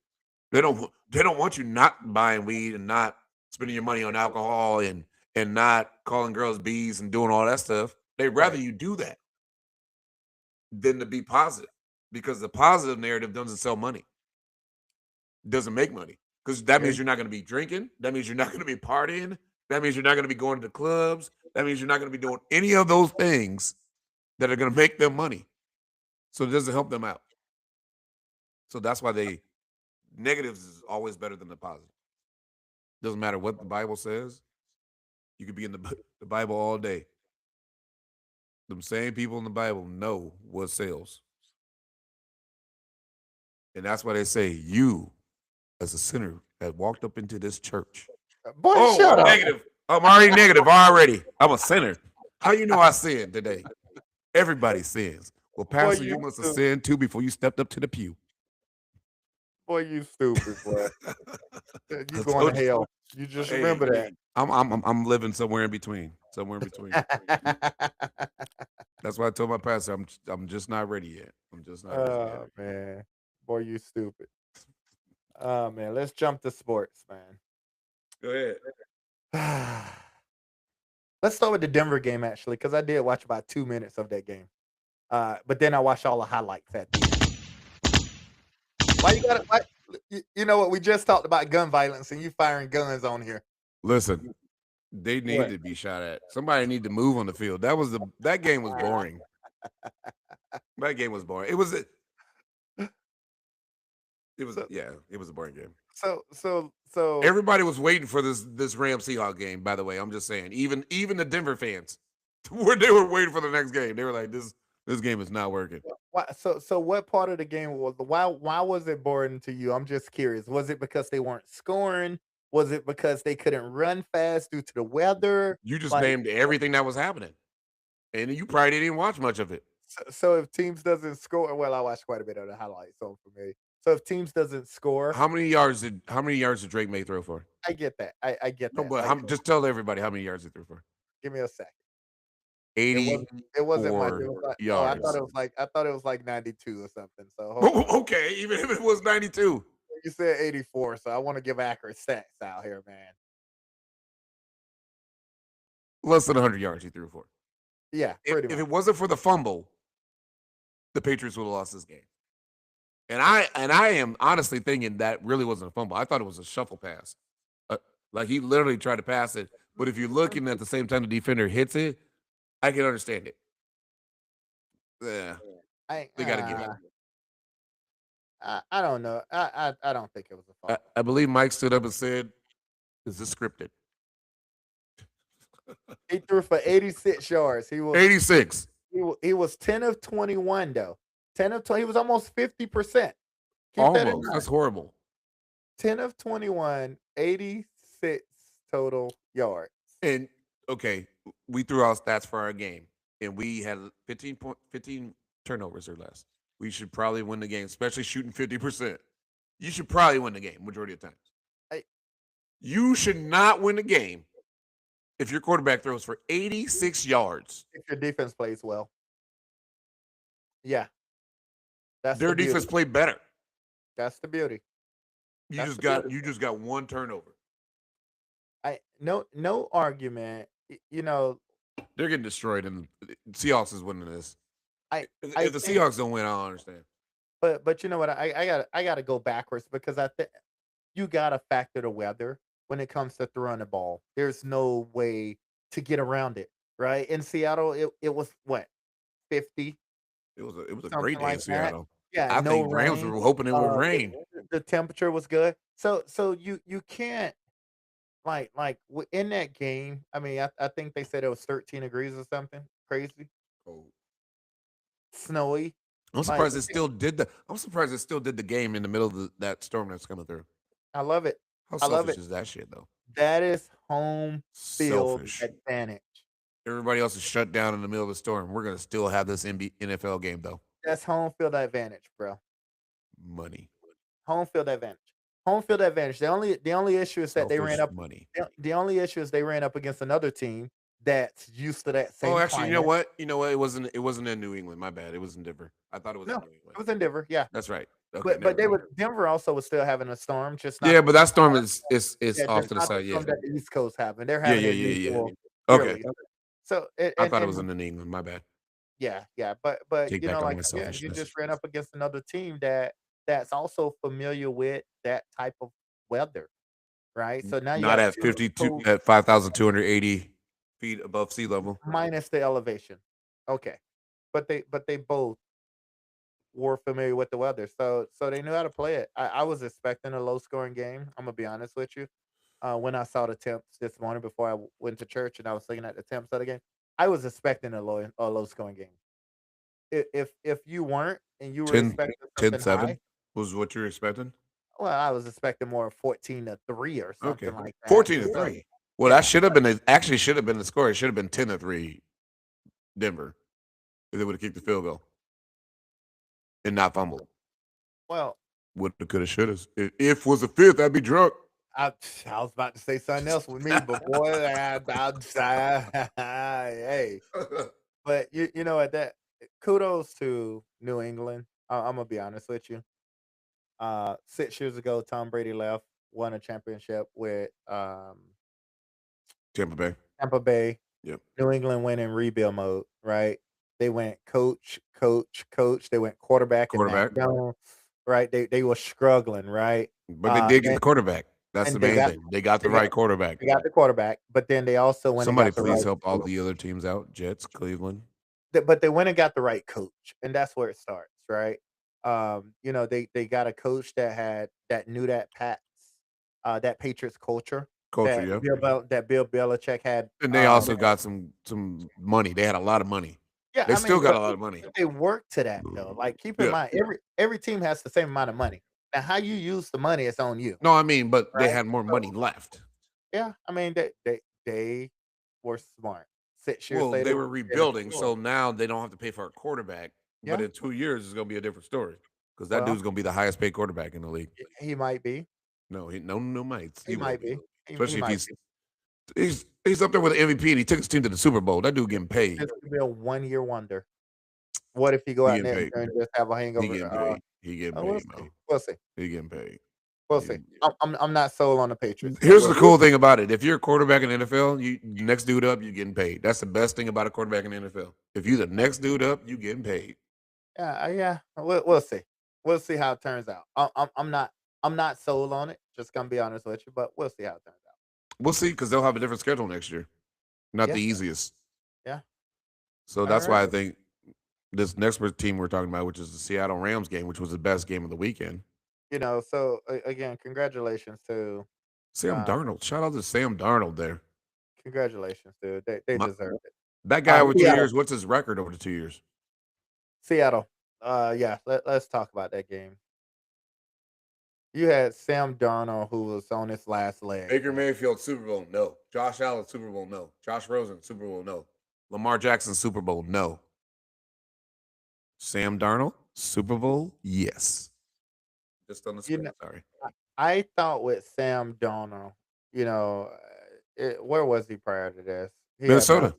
They don't want you not buying weed and not spending your money on alcohol and not calling girls bees and doing all that stuff. They'd rather Right. you do that than to be positive because the positive narrative doesn't sell money, doesn't make money because that Yeah, means you're not going to be drinking. That means you're not going to be partying. That means you're not going to be going to clubs. That means you're not going to be doing any of those things that are going to make them money. So it doesn't help them out. So that's why they negatives is always better than the positive. Doesn't matter what the Bible says. You could be in the Bible all day. Them same people in the Bible know what sells. And that's why they say, you, as a sinner, have walked up into this church. boy, Oh, shut I'm up. negative. I'm already negative already. I'm a sinner. How you know I sinned today? Everybody sins. Well, Boy, Pastor, you you must have stupid. sinned too before you stepped up to the pew. Boy, you stupid, boy. You I going to told you. hell. You just Hey, remember that. I'm living somewhere in between. Somewhere in between. That's why I told my pastor I'm just not ready yet. I'm just not ready yet. Oh man, boy, you stupid. Oh man, let's jump to sports, Go ahead. man. Let's start with the Denver game actually, because I did watch about 2 minutes of that game. But then I watched all the highlights at the end. Why you gotta? Why, you know what? We just talked about gun violence, and you firing guns on here. Listen, they need What? to be shot at. Somebody need to move on the field. That game was boring. That game was boring. So, It was a boring game. so Everybody was waiting for this Rams Seahawks game, by the way. I'm just saying. Even the Denver fans they were waiting for the next game. They were like, this game is not working. why? So what part of the game was why was it boring to you? I'm just curious. Was it because they weren't scoring? Was it because they couldn't run fast due to the weather? You just Like, named everything that was happening. And you probably didn't even watch much of it. so if teams doesn't score, well, I watched quite a bit of the highlights, so I'm familiar. So if teams doesn't score, How many yards did Drake May throw for? I get that. I get No, that. but Like, just tell everybody how many yards he threw for. give me a second. It wasn't. It wasn't much. It 84 was like, oh, yards. I thought it was like 92 or something. So hold on. Okay, even if it was 92. You said 84, so I want to give accurate stats out here, man. Less than 100 yards he threw for. Yeah, If, pretty if much. it wasn't for the fumble, the Patriots would have lost this game. And I am honestly thinking that really wasn't a fumble. I thought it was a shuffle pass. Like he literally tried to pass it. But if you're looking at the same time the defender hits it, I can understand it. Yeah, I they got to give it. I don't know. I don't think it was a fumble. I believe Mike stood up and said, "Is this scripted?" He threw for 86 yards. 86. He was 10 of 21 though. 10 of 20. He was almost 50%. Keep that in Almost. mind. That's horrible. 10 of 21, 86 total yards. And okay, we threw out stats for our game, and we had 15 turnovers or less. We should probably win the game, especially shooting 50%. You should probably win the game majority of times. I- You should not win the game if your quarterback throws for 86 yards, If your defense plays well. Yeah, that's their the defense beauty. played better. That's the beauty. You That's just the got beauty. you just got one turnover. No argument. You know, They're getting destroyed, and the Seahawks is winning this. I If the think, Seahawks don't win, I don't understand. but you know what? I gotta go backwards because I think you gotta factor the weather when it comes to throwing the ball. There's no way to get around it, right? In Seattle, it was what 50, It was a great something day in like that. Seattle. Yeah, I no think Rams rain. were hoping it would The, rain. the temperature was good, so you can't in that game. I mean, I think they said it was 13 degrees or something crazy, Oh. snowy. I'm Like surprised it still did the game in the middle of that storm that's coming through. I love it. How I love selfish it. is that shit though? That is home field Selfish. advantage. Everybody else is shut down in the middle of the storm. We're gonna still have this NFL game though. That's home field advantage, bro. Money. Home field advantage. Home field advantage. The only issue is that they ran Selfish up. money. The only issue is they ran up against another team that's used to that same Oh, actually, you know climate. what? You know what? It wasn't in New England. My bad. It was in Denver. I thought it was No, in New it England. was in Denver. Yeah, That's right. Okay, but never they mind. were Denver also was still having a storm, just not Yeah, but that storm is yeah, off just to the not the side. Yeah. storm that the East Coast having. They're Yeah, having yeah, their yeah, yeah. usual Okay. yearly. So I thought it and was in New England. My bad. yeah, but Take you know, back all like my again, you selfishness. just ran up against another team that's also familiar with that type of weather, right? So now you Not have at two 52 at 5,280 feet above sea level. minus the elevation. Okay. But they both were familiar with the weather. So they knew how to play it. I was expecting a low scoring game. I'm gonna be honest with you. When I saw the temps this morning before I went to church and I was looking at the temps of the game, I was expecting a low scoring game. If you weren't and you were 10, expecting something 10-7 high, was what you're expecting? well, I was expecting more 14-3 or Okay. something like that. 14 to Just 3. Well, that yeah. should have been actually should have been the score. It should have been 10-3 Denver. If they would have kicked the field goal and not fumbled. Well, Woulda, coulda, shoulda. If was a fifth, I'd be drunk. I was about to say something else with me, but boy, hey, but you know what? That kudos to New England. I'm gonna be honest with you. 6 years ago, Tom Brady left, won a championship with Tampa Bay. Tampa Bay. Yep. New England went in rebuild mode, right? They went coach, coach, coach. They went quarterback and Mac Quarterback. Jones, right? They were struggling, right? But they did get And, the quarterback. That's the and they main got thing. They got the they got right quarterback. they got the quarterback, but then they also went and Somebody got the please right. help all the other teams out. Jets, Cleveland. But they went and got the right coach, and that's where it starts, right? They got a coach that knew that Patriots culture Culture, yeah. that Bill Belichick had. And they also got some money. They had a lot of money. Yeah, They I still mean, got a lot of money. but they work to that though. Like, keep in Yeah. mind, every team has the same amount of money. Now, how you use the money is on you, No, I mean, but they right? had more money left. Yeah, I mean they were smart. 6 years Well, later, they were they did rebuilding, it. so now they don't have to pay for a quarterback. But Yeah, in 2 years, it's gonna be a different story because that well, dude's gonna be the highest paid quarterback in the league. he might be. No, no mites. He He will might be, be. He especially if might be. he's up there with the MVP and he took his team to the Super Bowl. That dude getting paid. This could be a 1 year wonder. What if you go He out getting there paid. and just have a He hangover? getting paid. He getting We'll paid, see. man. We'll see. He getting paid. We'll He see. getting paid. I'm not sold on the Patriots. But Here's the we'll cool thing about it. If you're a quarterback in the NFL, you next dude up, you getting paid. That's the best thing about a quarterback in the NFL. If you the next dude up, you getting paid. yeah. We'll see. We'll see how it turns out. I'm not sold on it. Just gonna be honest with you, but we'll see how it turns out. We'll see because they'll have a different schedule next year. Not Yeah, the easiest. yeah. So All that's why I right. think this next team we're talking about, which is the Seattle Rams game, which was the best game of the weekend. So again, congratulations to Sam uh, Darnold. Shout out to Sam Darnold there. congratulations, dude. They My, deserve it. that guy over 2 Seattle. years, what's his record over the 2 years? Seattle. Yeah. Let's talk about that game. You had Sam Darnold, who was on his last leg. Baker Mayfield, Super Bowl, no. Josh Allen, Super Bowl, no. Josh Rosen, Super Bowl, no. Lamar Jackson, Super Bowl, no. Sam Darnold, Super Bowl, yes. Just on the You screen, know, sorry. I thought with Sam Darnold, you know, where was he prior to this? He had Minnesota.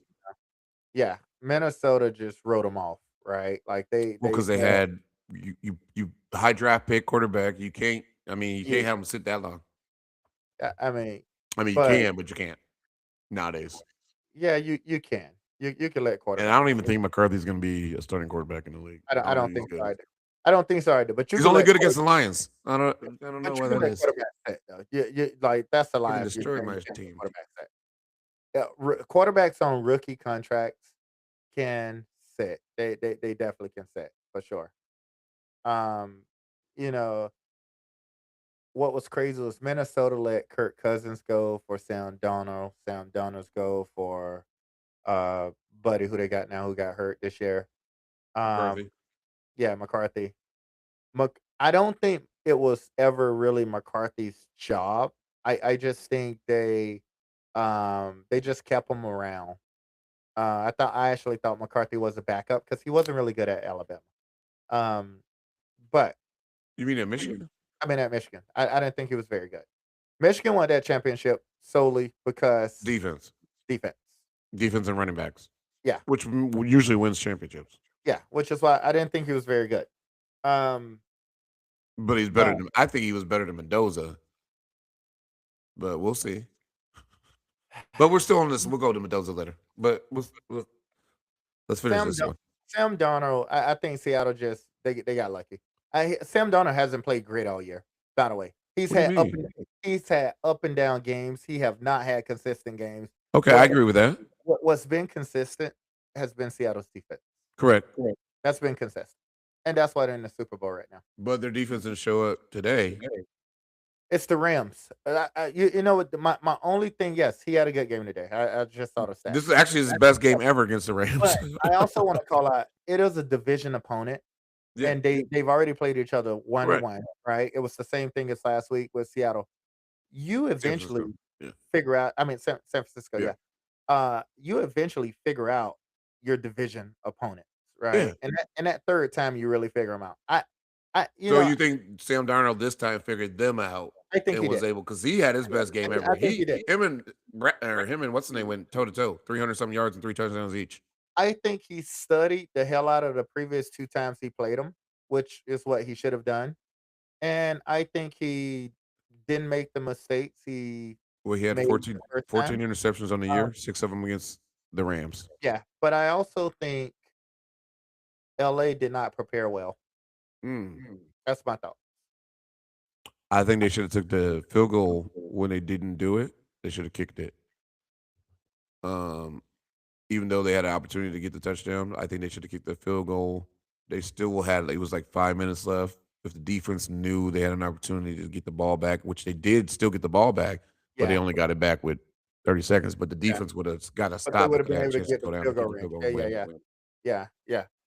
yeah, Minnesota just wrote him off, right? Like Well, because they had you high draft pick quarterback. You can't. I mean, you can't have them sit that long. I mean, You but can, but you can't nowadays. yeah, you can. You can let And quarterback. I don't even think McCarthy's going to be a starting quarterback in the league. I don't think so either. I don't think so either. But he's only good against the Lions. I don't know why that is. Set, though. You like that's the He line. destroyed my team. Yeah, quarterbacks on rookie contracts can set. They definitely can set for sure. You know what was crazy was Minnesota let Kirk Cousins go for Sam Darnold. Sam Darnold's go for Buddy, who they got now, who got hurt this year. McCarthy. Yeah, McCarthy. I don't think it was ever really McCarthy's job. I just think they just kept him around. I actually thought McCarthy was a backup because he wasn't really good at Alabama. But You mean at Michigan? I mean at Michigan, I didn't think he was very good. Michigan won that championship solely because defense and running backs. Yeah, which usually wins championships. Yeah, which is why I didn't think he was very good. But he's better than I think he was better than Mendoza. But we'll see. But we're still on this. We'll go to Mendoza later. But let's finish this one. Sam Darnold, I think Seattle just they got lucky. Sam Darnold hasn't played great all year. By the way, he's had up and down games. He have not had consistent games. Okay, I agree with that. What's been consistent has been Seattle's defense. Correct. That's been consistent, and that's why they're in the Super Bowl right now. But their defense didn't show up today. It's the Rams. You know what? My only thing, yes, he had a good game today. I just saw the stats. This is actually his best game ever against the Rams. But I also want to call out it is a division opponent, and they've already played each other 1-1. Right? It was the same thing as last week with Seattle. You eventually figure out. I mean, San Francisco. Yeah. You eventually figure out your division opponents, right? Yeah. And that third time, you really figure them out. You think Sam Darnold this time figured them out? I think he was able because he had his best game ever. Him and what's the name went toe to toe, 300-something yards and 3 touchdowns each. I think he studied the hell out of the previous 2 times he played him, which is what he should have done. And I think he didn't make the mistakes he had 14 interceptions on the year, 6 of them against the Rams. Yeah, but I also think LA did not prepare well. That's my thought. I think they should have took the field goal when they didn't do it. They should have kicked it. Even though they had an opportunity to get the touchdown, I think they should have kicked the field goal. They still had it was like 5 minutes left. If the defense knew they had an opportunity to get the ball back, which they did still get the ball back, but they only got it back with 30 seconds. But the defense would have got to stop. Would have been able to get the field goal range. Yeah.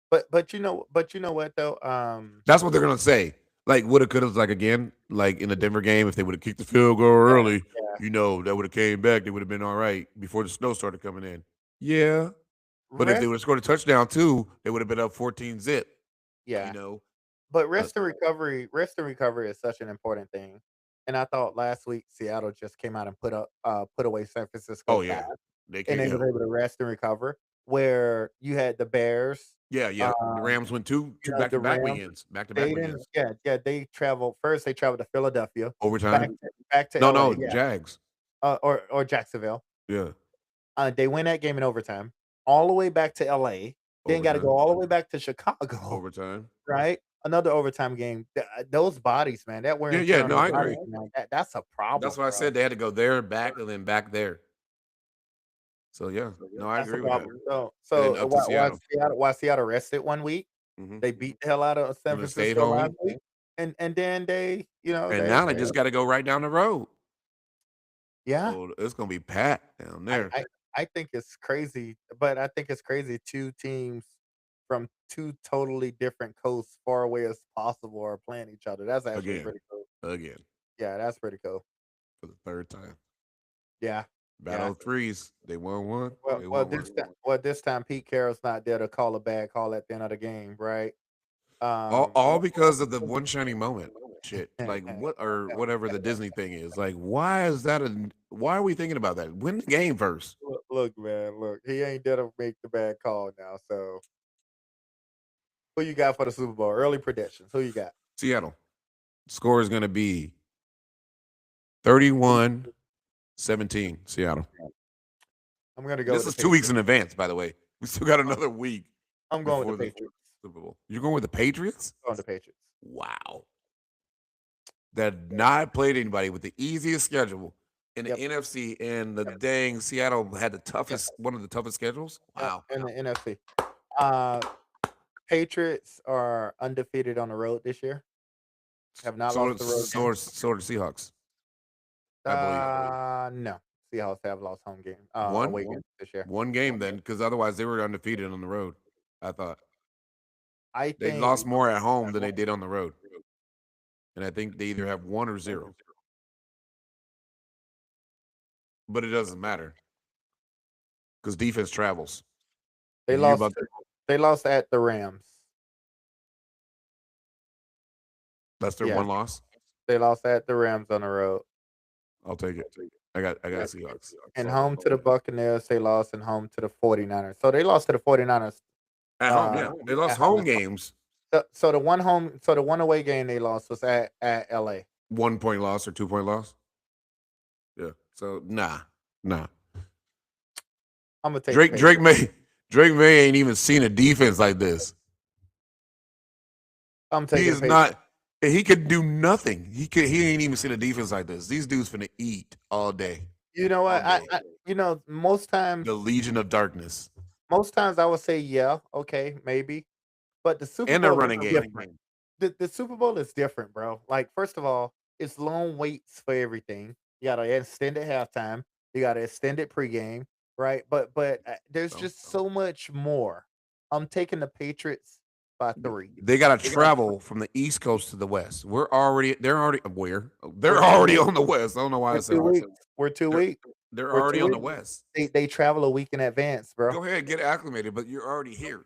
But you know what though? That's what they're gonna say. Like woulda, coulda, like again, like in the Denver game, if they would have kicked the field goal early, that would have came back. They would have been all right before the snow started coming in. Yeah, but if they would have scored a touchdown too, they would have been up 14-zip. Yeah, But rest and recovery is such an important thing. And I thought last week Seattle just came out and put away San Francisco. Oh yeah, they were able to rest and recover. Where you had the Bears. Yeah. The Rams went two back-to-back weekends. Back-to-back weekends. Yeah. They traveled to Philadelphia. Overtime. Back to LA, Jags. Or Jacksonville. Yeah. They win that game in overtime. All the way back to LA. Then got to go all the way back to Chicago. Overtime. Right? Another overtime game. Those bodies, man. That wear. Yeah. No, I agree. Man, that's a problem. That's why I said they had to go there, back, and then back there. So yeah, no, I agree with that. So why Seattle rested 1 week? They beat the hell out of San Francisco last week, and then they, and now they just got to go right down the road. Yeah, so it's gonna be packed down there. I think it's crazy, but I think it's crazy 2 teams from 2 totally different coasts, far away as possible, are playing each other. That's actually pretty cool. Again. Yeah, that's pretty cool. For the 3rd time. Yeah. Battle of threes. They won one. This time Pete Carroll's not there to call a bad call at the end of the game, right? All because of the one shining moment. shit. Like what or whatever the Disney thing is. Like, why is that why are we thinking about that? Win the game first. Look, man, look. He ain't there to make the bad call now. So, who you got for the Super Bowl? Early predictions. Who you got? Seattle. Score is gonna be 31-17, Seattle. I'm gonna go. This with is the 2 weeks in Patriots. advance, by the way. We still got another week I'm going before with the the Patriots. Super Bowl. You're going with the Patriots? Going to Patriots. Wow. That not played anybody with the easiest schedule in the Yep. NFC, and the dang Seattle had the toughest, one of the toughest schedules. Wow. In the NFC. Patriots are undefeated on the road this year. Have not So, lost the road game. so are the Seahawks. I believe. No. Seahawks have lost home game. One? Away game this year. One game then, because otherwise they were undefeated on the road. I thought I they think lost more at home than they did on the road, and I think they either have 1 or 0. But it doesn't matter because defense travels. they You hear lost. about They lost at the Rams. that's their Yeah. one loss. They lost at the Rams on the road. I'll take it. I got Seahawks. And home to the Buccaneers, they lost, and home to the 49ers. So they lost to the 49ers. At home, yeah. They lost at home. home games. So the one away game they lost was at LA. 1 point loss or 2 point loss. Yeah. So nah. I'm gonna take Drake May ain't even seen a defense like this. I'm taking He is not. He could do nothing. He ain't even seen a defense like this. These dudes finna eat all day. You know what? all day. Most times The Legion of Darkness I would say yeah, okay, maybe. But the Super and Bowl their running is game. different. The Super Bowl is different, bro. Like, first of all, it's long waits for everything. You got an extended halftime. You got an extended pregame, right? But there's just so much more. I'm taking the Patriots by 3. They got to travel from the East Coast to the West. They're already on the West. I don't know why I said We're 2 weeks. they're We're already 2 on the weeks. West. They travel a week in advance, bro. Go ahead, get acclimated, but you're already here.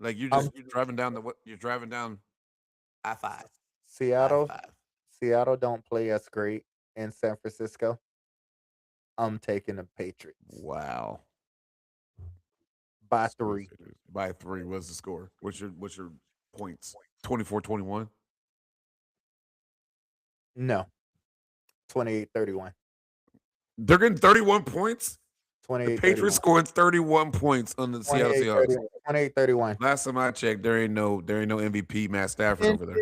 Like you're driving down I-5. Seattle. I-5. Seattle don't play as great in San Francisco. I'm taking the Patriots Wow. by 3. By 3. What's the score? What's your points? 24-21? No. 28-31. They're getting 31 points? 28. The Patriots scoring 31 points on the Seattle Seahawks. 28-31. Last time I checked, there ain't no MVP Matt Stafford over there.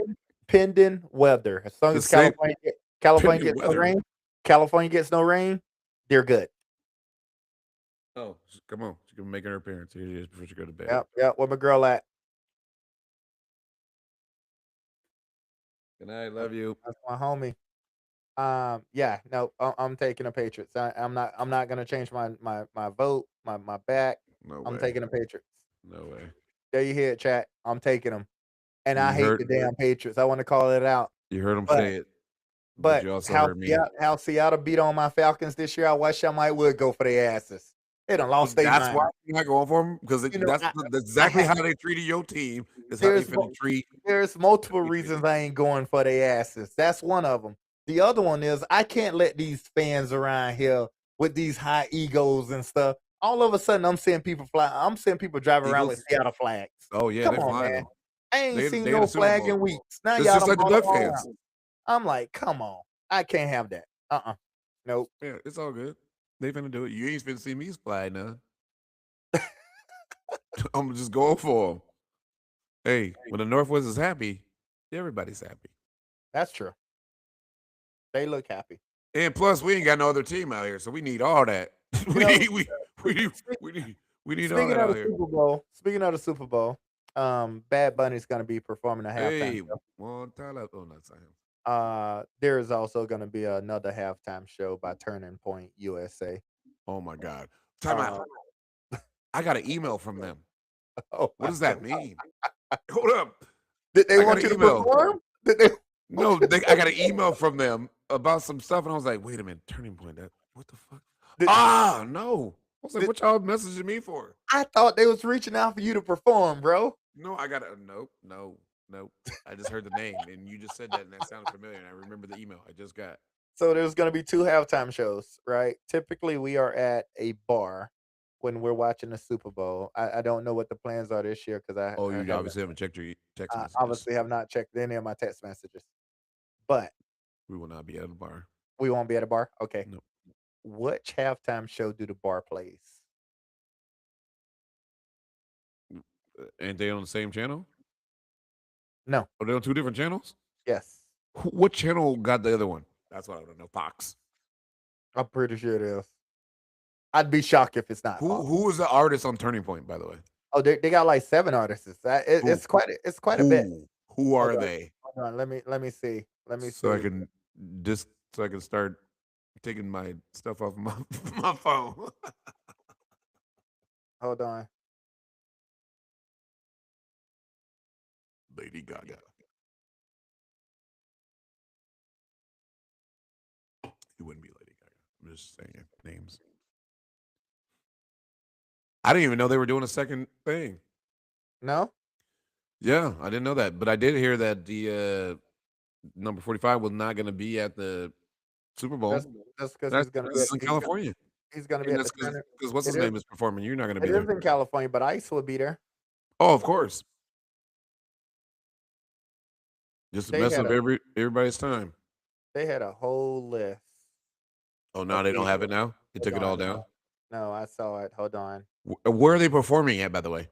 Pending weather. As long as California gets no rain, California gets no rain, they're good. Oh, come on. She's going to make her appearance. Here she is before she go to bed. Yep. Where my girl at? Good night. Love you. That's my homie. Yeah, no, I'm taking the Patriots. I'm not gonna change my vote, my back. No way. I'm taking the Patriots. No way. There you hear it, chat. I'm taking them. And You I hate heard- the damn Patriots. I want to call it out. You heard him But- say it. But you also how heard me. how Seattle beat on my Falcons this year, I wish I might would go for their asses. They done lost their That's mind. why you're not going for them because You know, that's exactly how they treated your team. Is how they There's finna treat. There's multiple reasons I ain't going for their asses. That's one of them. The other one is I can't let these fans around here with these high egos and stuff. All of a sudden, I'm seeing people driving around with Eagles? Seattle flags. Oh yeah, Come they're on, flying. man. them. I ain't They- seen they no the Super flag Bowl. in weeks. Now It's y'all just done like the brought Duck them all fans. out. I'm like, come on. I can't have that. Nope. Yeah, it's all good. They finna do it. You ain't finna see me fly none. I'm just going for them. Hey, when the Northwest is happy, everybody's happy. That's true. They look happy. And plus, we ain't got no other team out here, so we need all that. we know, need all Speaking that of out the here. Super Bowl, Bad Bunny's gonna be performing a halftime Hey, show. well, Tyler, oh, not him. There is also gonna be another halftime show by Turning Point USA. Oh my God. Time out. I got an email from them. Oh, What does that mean? Hold up. did they I got want an you to email. perform? Did they? No, I got an email from them about some stuff, and I was like, wait a minute, Turning Point. What the fuck? No. I was like, what y'all messaging me for? I thought they was reaching out for you to perform, bro. No, I got a nope. No. Nope. I just heard the name, and you just said that, and that sounded familiar. And I remember the email I just got. So there's going to be 2 halftime shows, right? Typically, we are at a bar when we're watching the Super Bowl. I don't know what the plans are this year because Oh, I you haven't obviously haven't checked your text messages. obviously have not checked any of my text messages. But We will not be at a bar. we won't be at a bar. Okay. Nope. Which halftime show do the bar plays? Ain't they on the same channel? No. Are they on 2 different channels? Yes. What channel got the other one? That's what I don't know. Fox. I'm pretty sure it is. I'd be shocked if it's not. Who is the artist on Turning Point, by the way? Oh, they got like 7 artists. It's quite a bit. Who are Hold on. they? Hold on. Let me see. So I can start taking my stuff off my my phone. Hold on. Lady Gaga. It wouldn't be Lady Gaga. I'm just saying names. I didn't even know they were doing a second thing. No? Yeah, I didn't know that, but I did hear that the number 45 was not going to be at the Super Bowl. That's because That's he's gonna be because it's in California. he's gonna be And at that's the Turner. because what's his It is- name is performing. You're not going to be It is there. in California, but Ice will be there. Oh, of course. Just to They mess had up everybody's time. They had a whole list. Oh, now they don't have it now. They took it all down. No, I saw it. Hold on. Where are they performing at, by the way?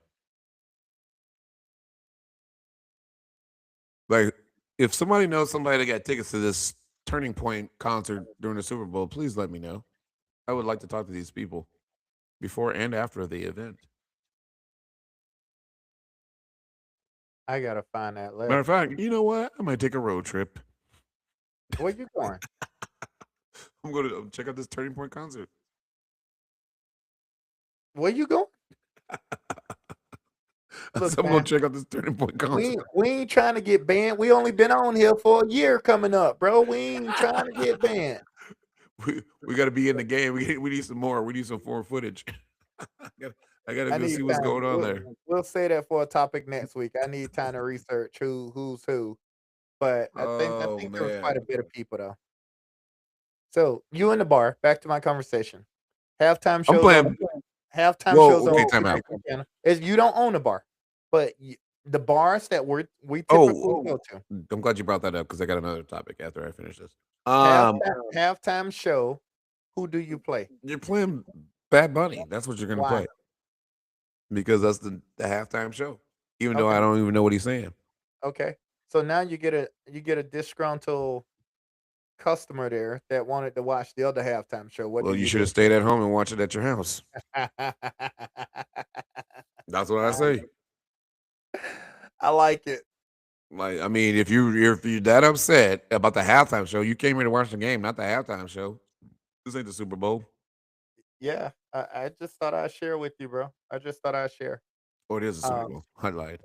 Like, if somebody knows somebody that got tickets to this Turning Point concert during the Super Bowl, please let me know. I would like to talk to these people before and after the event. I gotta find that list. Matter of fact, you know what? I might take a road trip. Where you going? I'm going to check out this Turning Point concert. Where you going? Look, So I'm man, going to check out this Turning Point concert. we ain't trying to get banned. We only been on here for a year coming up, bro. We ain't trying to get banned. We got to be in the game. We need some more. We need some more footage. I got to go need see what's time. going on there. We'll say that for a topic next week. I need time to research who's who. But I Oh, think there was quite a man. bit of people though. So you in the bar. Back to my conversation. Halftime I'm shows. playing. Halftime Whoa, shows. okay, on time out. channel. You don't own a bar, but the bars that we typically go to. I'm glad you brought that up because I got another topic after I finish this. Halftime show. Who do you play? You're playing Bad Bunny. That's what you're going to Why? play because that's the halftime show. Even though Okay. I don't even know what he's saying. Okay. So now you get a disgruntled customer there that wanted to watch the other halftime show. What Well, do you you should have stayed at home and watched it at your house. do? That's what I say. I like it. Like, I mean, if you're that upset about the halftime show, you came here to watch the game, not the halftime show. This ain't the Super Bowl. Yeah. I just thought I'd share with you, bro. I just thought I'd share. Oh, it is the Super Bowl. I lied.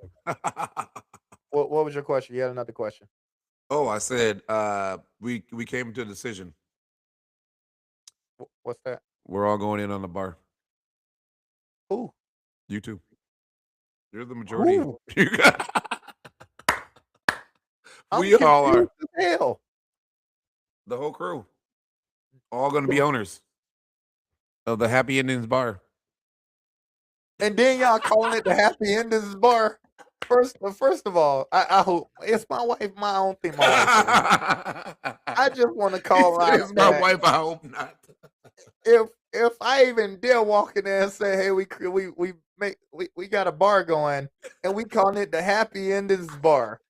What was your question? You had another question. Oh, I said we came to a decision. What's that? We're all going in on the bar. Who? You too. You're the majority. Who? We all are. confused as hell. The whole crew. All going to be owners of the Happy Endings Bar. And then y'all calling it the Happy Endings Bar. First of all, I hope it's my wife. I don't think my wife. I just want to call out. It's my that wife. I hope not. If I even dare walk in there and say, "Hey, we got a bar going, and we calling it the Happy Endings Bar,"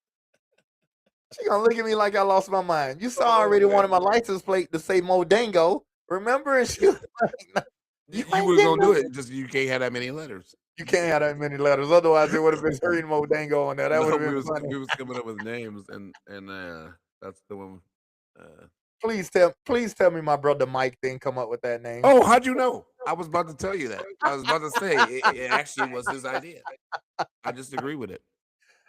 she gonna look at me like I lost my mind. You saw I already wanted my license plate to say Modango. Remember? And she was like, You ain't was getting gonna do no- it. Just you can't have that many letters. You can't have that many letters, otherwise it would have been Hurry Modango on there. That would No, have been funny. we was coming up with names, and that's the one. Please tell me my brother Mike didn't come up with that name. Oh, how'd you know? I was about to tell you that. I was about to say it actually was his idea. I just agree with it.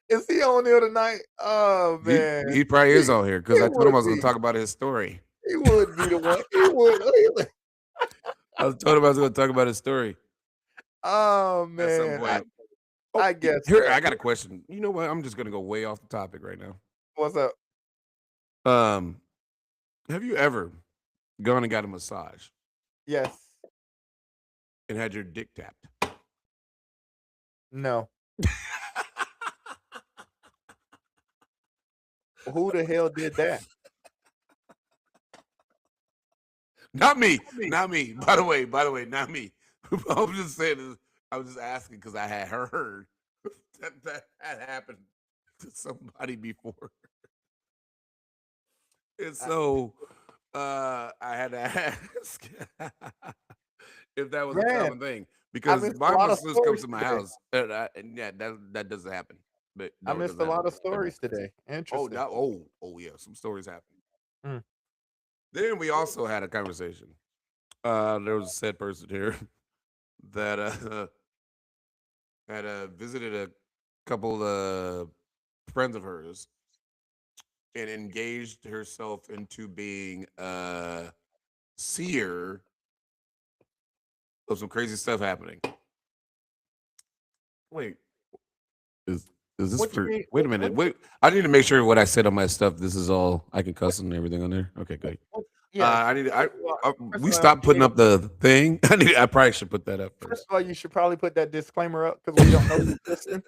Is he on here tonight? Oh He, man, he probably is on here because He I told him I was would going be. to talk about his story. he would be the one. He would. I told him I was going to talk about his story Oh at some man, point. I guess Here, so. I got a question. You know what? I'm just gonna go way off the topic right now. What's up? Have you ever gone and got a massage Yes. and had your dick tapped? No. Who the hell did that? Not me. Not me. By the way, not me. I'm just saying this. I was just asking because I had heard that had happened to somebody before. And so I had to ask if that was a Man, common thing. Because missed a my lot of masseuse comes stories to my today. house. And yeah, that doesn't happen. But I no, it missed a doesn't lot happen. of stories today. Oh, Interesting. yeah, some stories happen. Mm. Then we also had a conversation. There was a said person here that had visited a couple friends of hers and engaged herself into being a seer of some crazy stuff happening. Wait, is this What you for? mean? Wait a minute. Wait, I need to make sure what I said on my stuff. This is all I can cuss and everything on there. Okay, good. Yeah. I need. First of all, We stopped putting up the thing. I probably should put that up First first. of all, you should probably put that disclaimer up because we don't know who's listening.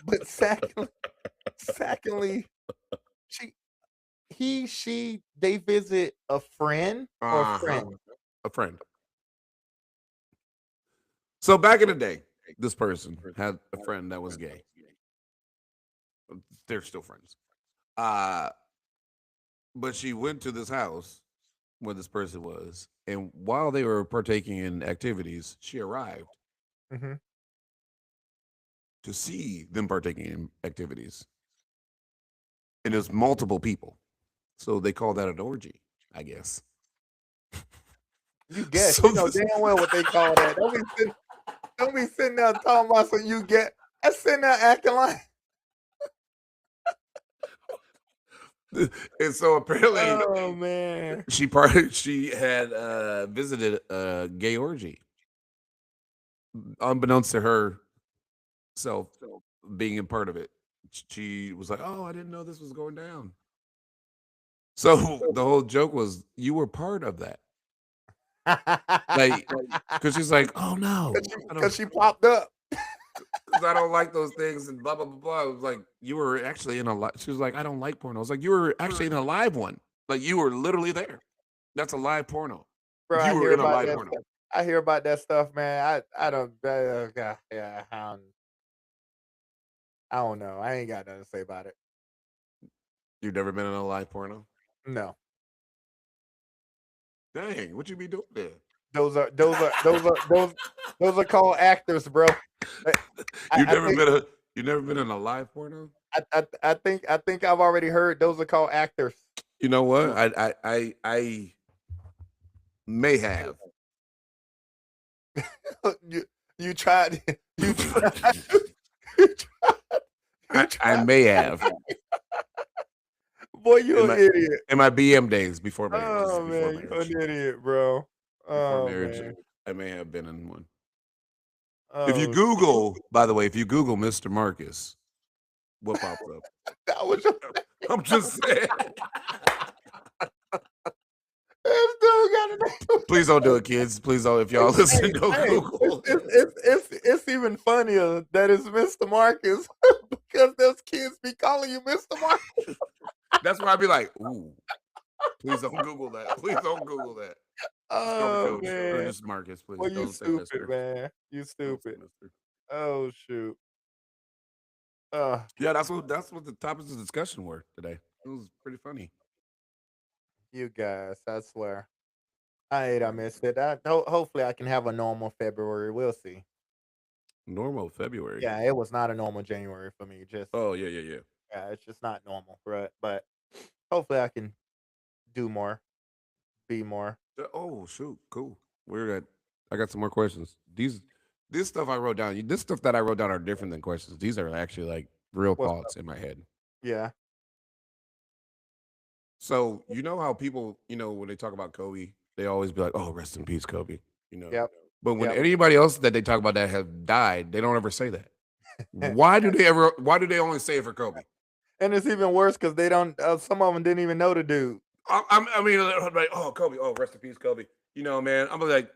But secondly, they visit a friend or friend. A friend. So back in the day, this person had a friend that was gay. They're still friends. But she went to this house where this person was, and while they were partaking in activities, she arrived Mm-hmm. to see them partaking in activities. And there's multiple people. So they call that an orgy, I guess. You guess. So You know this- damn well what they call that. Don't be sitting there talking about some you get. I sitting there acting like. And so apparently, Oh man. she had visited a gay orgy, unbeknownst to herself being a part of it. She was like, "Oh, I didn't know this was going down." So the whole joke was, "You were part of that," like, because she's like, "Oh no, Because she popped up. because I don't like those things," and blah blah blah blah. I was like, "You were actually in a live." She was like, "I don't like porno." I was like, "You were actually in a live one. Like you were literally there. That's a live porno. Bro, You I were hear in a about live that porno." stuff. I hear about that stuff, man. I don't. Yeah, I don't know. I ain't got nothing to say about it. You've never been in a live porno? No. Dang, what you be doing there? Those are called actors, bro. You've never been in a live porno? I think I've already heard those are called actors. You know what? I may have. You tried. I may have. Boy, you an idiot. In my BM days before marriage. Oh before man, marriage. you're an idiot, bro. Before Oh marriage, man. I may have been in one. Oh, If you Google, by the way, if you Google Mr. Marcus, what pops up? that was your I'm just saying. this dude got a name. Please don't do it, kids. Please don't. If y'all listen, don't Google. It's even funnier that it's Mr. Marcus because those kids be calling you Mr. Marcus. That's why I'd be like, ooh. Please don't Google that. Please don't Google that. Just call me Oh Coach, or man. just Marcus, please. Well, you Don't say Mr. stupid, man. You Don't say stupid. Mr. Oh shoot. Yeah, that's what the topics of discussion were today. It was pretty funny. You guys, I swear. I missed it. Hopefully I can have a normal February. We'll see. Normal February. Yeah, it was not a normal January for me. Just Oh yeah. yeah, it's just not normal, but hopefully I can do more, be more. Oh shoot, cool. I got some more questions. This stuff I wrote down. This stuff that I wrote down are different than questions. These are actually like real What's thoughts in my head. Yeah. So you know how people, when they talk about Kobe, they always be like, "Oh, rest in peace, Kobe." Yep. But when Yep. anybody else that they talk about that have died, they don't ever say that. Why do they ever? Why do they only say it for Kobe? And it's even worse because they don't. Some of them didn't even know the dude. I mean, like, oh, Kobe, oh, rest in peace, Kobe. You know, man, I'm like,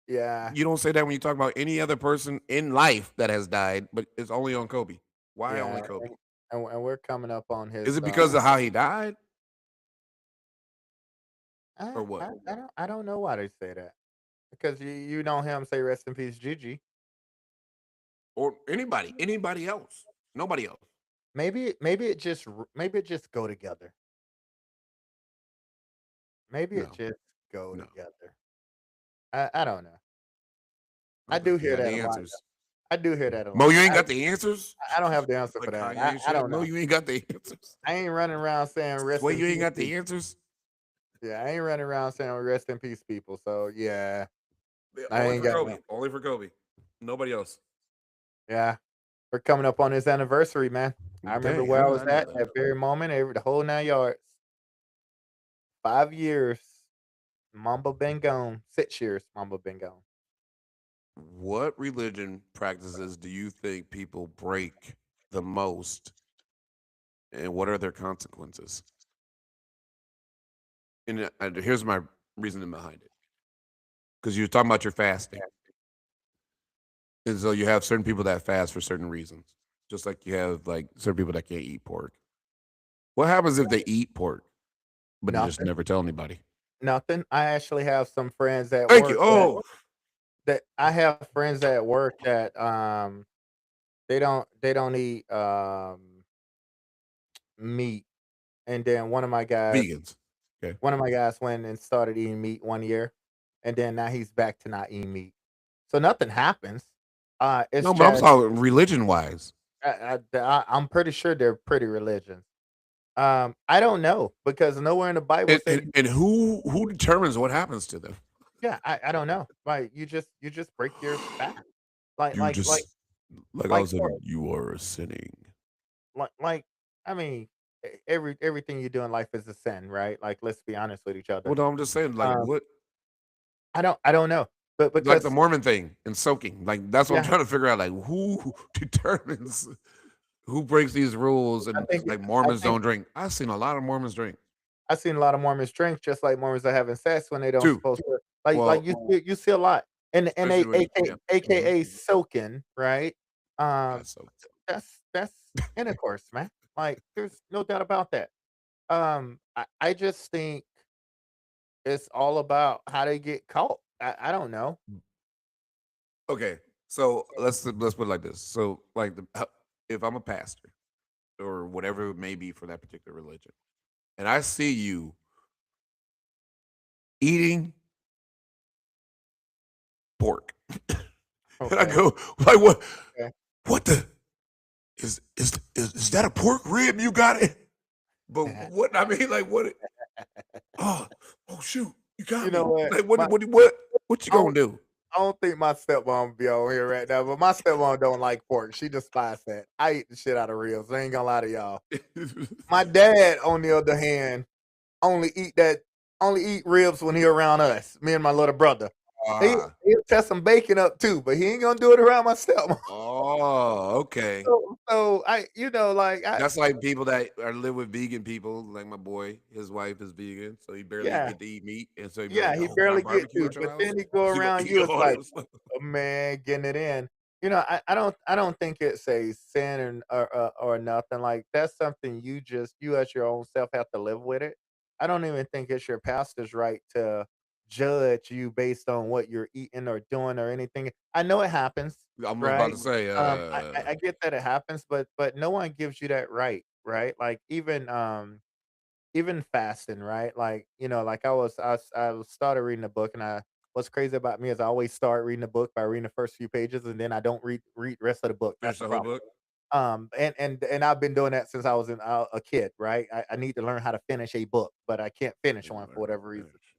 Yeah, you don't say that when you talk about any other person in life that has died, but it's only on Kobe. Why yeah, only Kobe? and we're coming up on his. Is it because of how he died, or what? I don't know why they say that because you know him say rest in peace, Gigi. Or anybody else? Nobody else. Maybe it just go together. Maybe it No, just go no. together. I don't know. I Okay, do you hear got that the a lot. answers. I do hear that a Mo, lot. you ain't got the answers. I don't have the answer for Like that. Kanye and I shit. don't Mo, know. you ain't got the answers. I ain't running around saying rest Well, in you ain't peace. got the People. answers. Yeah, I ain't running around saying rest in peace, people. So yeah, Yeah, I only ain't for got no. Kobe. Only for Kobe. Nobody else. Yeah, we're coming up on his anniversary, man. I remember Dang, where how I did was I know at that? that very moment, the whole 9 yards. 5 years, Mamba been gone. 6 years, Mamba been gone. What religion practices do you think people break the most, and what are their consequences? And here's my reasoning behind it. Because you're talking about your fasting, and so you have certain people that fast for certain reasons, just like you have like certain people that can't eat pork. What happens if they eat pork, but they just Nothing, never tell anybody? nothing. I actually have some friends at Thank you. work Oh, that I have friends at work that they don't eat meat, and then vegans. Okay. one of my guys went and started eating meat 1 year, and then now he's back to not eating meat. So nothing happens. It's No, but I'm just talking religion wise. I'm pretty sure they're pretty religious. I don't know because nowhere in the Bible And, said and who determines what happens to them? yeah, I don't know. Like you just break your fast. Like You like like just like all of like a for sudden you are sinning. like I mean everything you do in life is a sin, right? Like let's be honest with each Well, other. no, I'm just saying, like Um what, I don't know. But like the because Mormon thing and soaking. Like that's what I'm yeah, trying to figure out. Like who determines who breaks these rules? I And think like I Mormons think don't drink. I've seen a lot of Mormons drink I've seen a lot of Mormons drink just like Mormons are having sex when they don't too. supposed to. Like Well, you see a lot. And especially they when yeah. hmm AKA soaking, right? Yeah, Um so that's intercourse, man. Like there's no doubt about that. I just think it's all about how they get caught. I don't know. okay. So let's put it like this. So like if I'm a pastor or whatever it may be for that particular religion, and I see you eating pork, and I Okay. go like, what? Okay. What the is that a pork rib you got it? But what I mean, like what? Oh, oh shoot, you You got know me. what? Like My what you I gonna don't, do? I don't think my stepmom be on here right now, but my stepmom don't like pork. She despises that. I eat the shit out of ribs. I ain't gonna lie to y'all. My dad, on the other hand, only eat that only eat ribs when he around us, me and my little brother. Ah, He'll set some bacon up too, but he ain't gonna do it around my stepmom. oh, okay. So I, like That's like people that are live with vegan people, like my boy. His wife is vegan, so he barely yeah, get to eat meat, and so he'd be like, yeah, he "Oh, can I barely get barbecue to, at your but house?" then he go He go, around he you. go, It's oh, like, this- oh, man, getting it in. I don't think it's a sin or nothing. Like that's something you as your own self have to live with it. I don't even think it's your pastor's right to judge you based on what you're eating or doing or anything. I know it happens, I'm about right? to say, I get that it happens, but no one gives you that right? Like even fasting, right? Like, like I started reading a book, and what's crazy about me is I always start reading the book by reading the first few pages, and then I don't read the rest of the book. finish That's the the whole problem. book. And I've been doing that since I was a kid, right? I need to learn how to finish a book, but I can't finish Then you one for learn how to whatever reason. finish.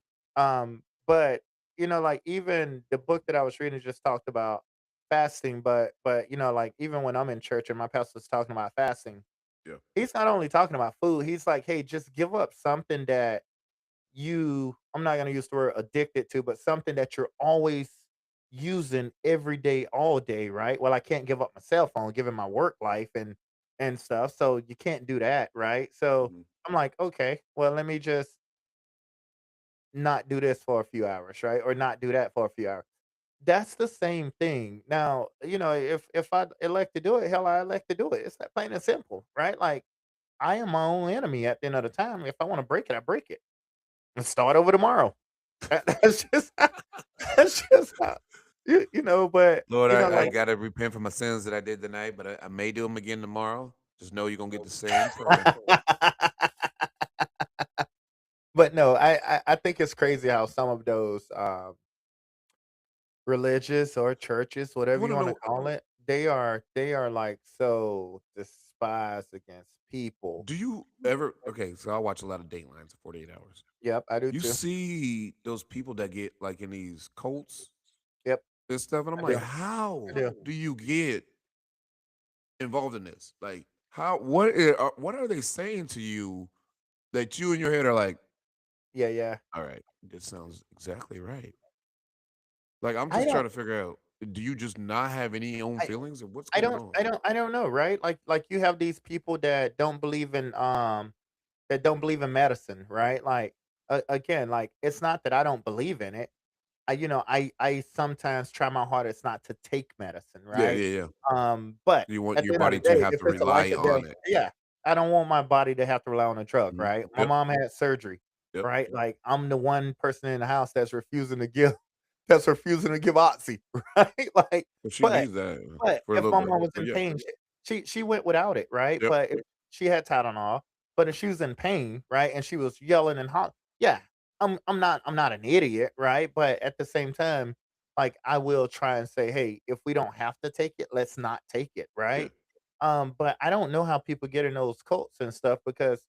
But like even the book that I was reading just talked about fasting, but like even when I'm in church and my pastor's talking about fasting, Yeah. he's not only talking about food. He's like, hey, just give up something that I'm not gonna use the word addicted to, but something that you're always using every day, all day, right? Well, I can't give up my cell phone given my work life and stuff. So you can't do that, right? So Mhm. I'm like, okay, well, let me just not do this for a few hours, right? Or not do that for a few hours. That's the same thing. Now, if I elect to do it, hell, I elect to do it. It's that plain and simple, right? Like I am my own enemy at the end of the time. If I want to break it, I break it and start over tomorrow. That's just that's just how but Lord, I like gotta repent for my sins that I did tonight, but I may do them again tomorrow. Just know you're gonna get the same prayer. but no, I think it's crazy how some of those religious or churches, I whatever want you to want to know. call it, they are like so despised against people. Do you ever? Okay, so I watch a lot of Datelines of 48 Hours. Yep, I do You too. see those people that get like in these cults Yep, and stuff, and I'm I like, do. I how do. do you get involved in this? Like, how? What are they saying to you that you in your head are like, Yeah, yeah. all right, this sounds exactly right. Like, I'm I just trying don't to figure out, do you just not have any own I feelings, or what's I going don't on? I don't know, right? Like you have these people that don't believe in medicine, right? Like again, like it's not that I don't believe in it. I sometimes try my hardest not to take medicine, Yeah, right? yeah, yeah. But You want at your the end of body the to day, have if to it's a life rely or death, on it. yeah, I don't want my body to have to rely on a drug, Mhm. right? My Yep, mom had surgery, yep. right? Like I'm the one person in the house that's refusing to give Oxy, right? Like, But she but needs that but for a if little my bit. mom was But in yeah, pain, she went without it, right? yep. But if she had Tylenol, but if she was in pain, right, and she was yelling and hollering, yeah, I'm not an idiot, right? But at the same time, like I will try and say, hey, if we don't have to take it, let's not take it, Yeah. right? But I don't know how people get in those cults and stuff because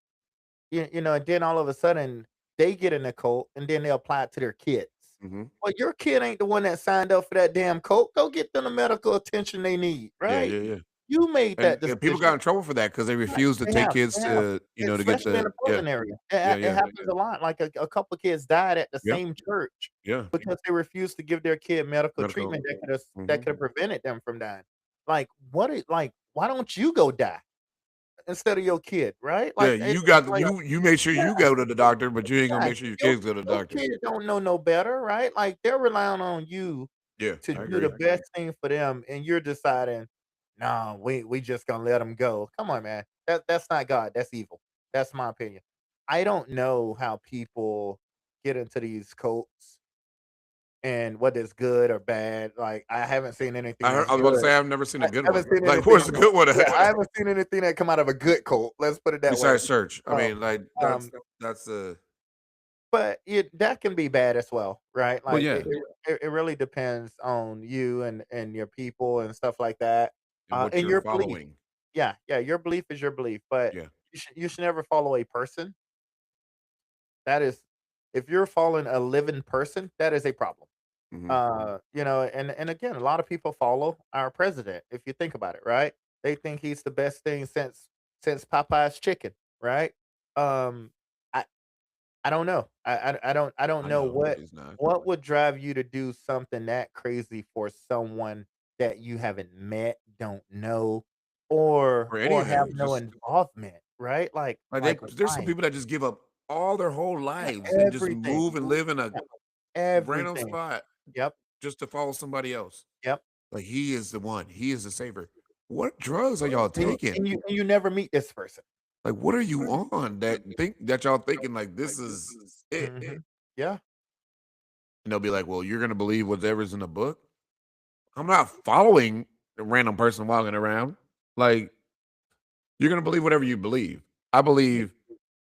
and then all of a sudden they get in a cult and then they apply it to their kids. Mhm. Well, your kid ain't the one that signed up for that damn cult. Go get them the medical attention they need, Yeah, right? yeah, yeah. You made that And people got decision. in trouble for that because they Right, refused to they take have, kids they have, to, to get especially in the the yeah, prison area. yeah, It yeah, happens a lot. Like a couple of kids died at the yep, same church yeah. because they refused to give their kid medical Medical. treatment that Mhm. could have prevented them from dying. Like why don't you go die instead of your kid, right? Yeah, It's like you make sure yeah, you go to the doctor, but you ain't gonna yeah, make sure your your kids go to the your doctor. kid don't know no better, right? Like they're relying on you Yeah, to I do the agree. best thing for them, and you're deciding, "No, we just gonna let them go." Come on, man. That's not God. That's evil. That's my opinion. I don't know how people get into these cults and what is good or bad. Like I haven't seen anything that's I was about to good. say I've never seen a good I haven't one. seen Like, anything. where's the good one Yeah, at? I haven't seen anything that come out of a good cult. Let's put it that way. Besides church. I Um, mean, like um, that's but that can be bad as well, right? well, Like yeah, it really depends on you and your people and stuff like that, and what and you're your belief. following. Yeah, yeah, your belief is your belief, but Yeah. you should never follow a person. That is, if you're following a living person, that is a problem. Mhm. And again, a lot of people follow our president. If you think about it, right? They think he's the best thing since Popeye's chicken, right? Um, I I don't know. I don't I know know what he's not. what would drive you to do something that crazy for someone that you haven't met, don't know, or Or any or of have them. no Just involvement, right? like Like there's some why? people that just give up all their whole Yeah, lives and just everything. move and live in a Yeah, random everything. spot Yep, just to follow somebody else. yep. Like he is the one. He is the saver. What drugs are y'all And taking? you never meet this person. Like what are you on that y'all thinking like this is it? Mhm. Yeah. And they'll be like, well, you're gonna believe whatever's in the book. I'm not following a random person walking around. Like you're gonna believe whatever you believe. I You believe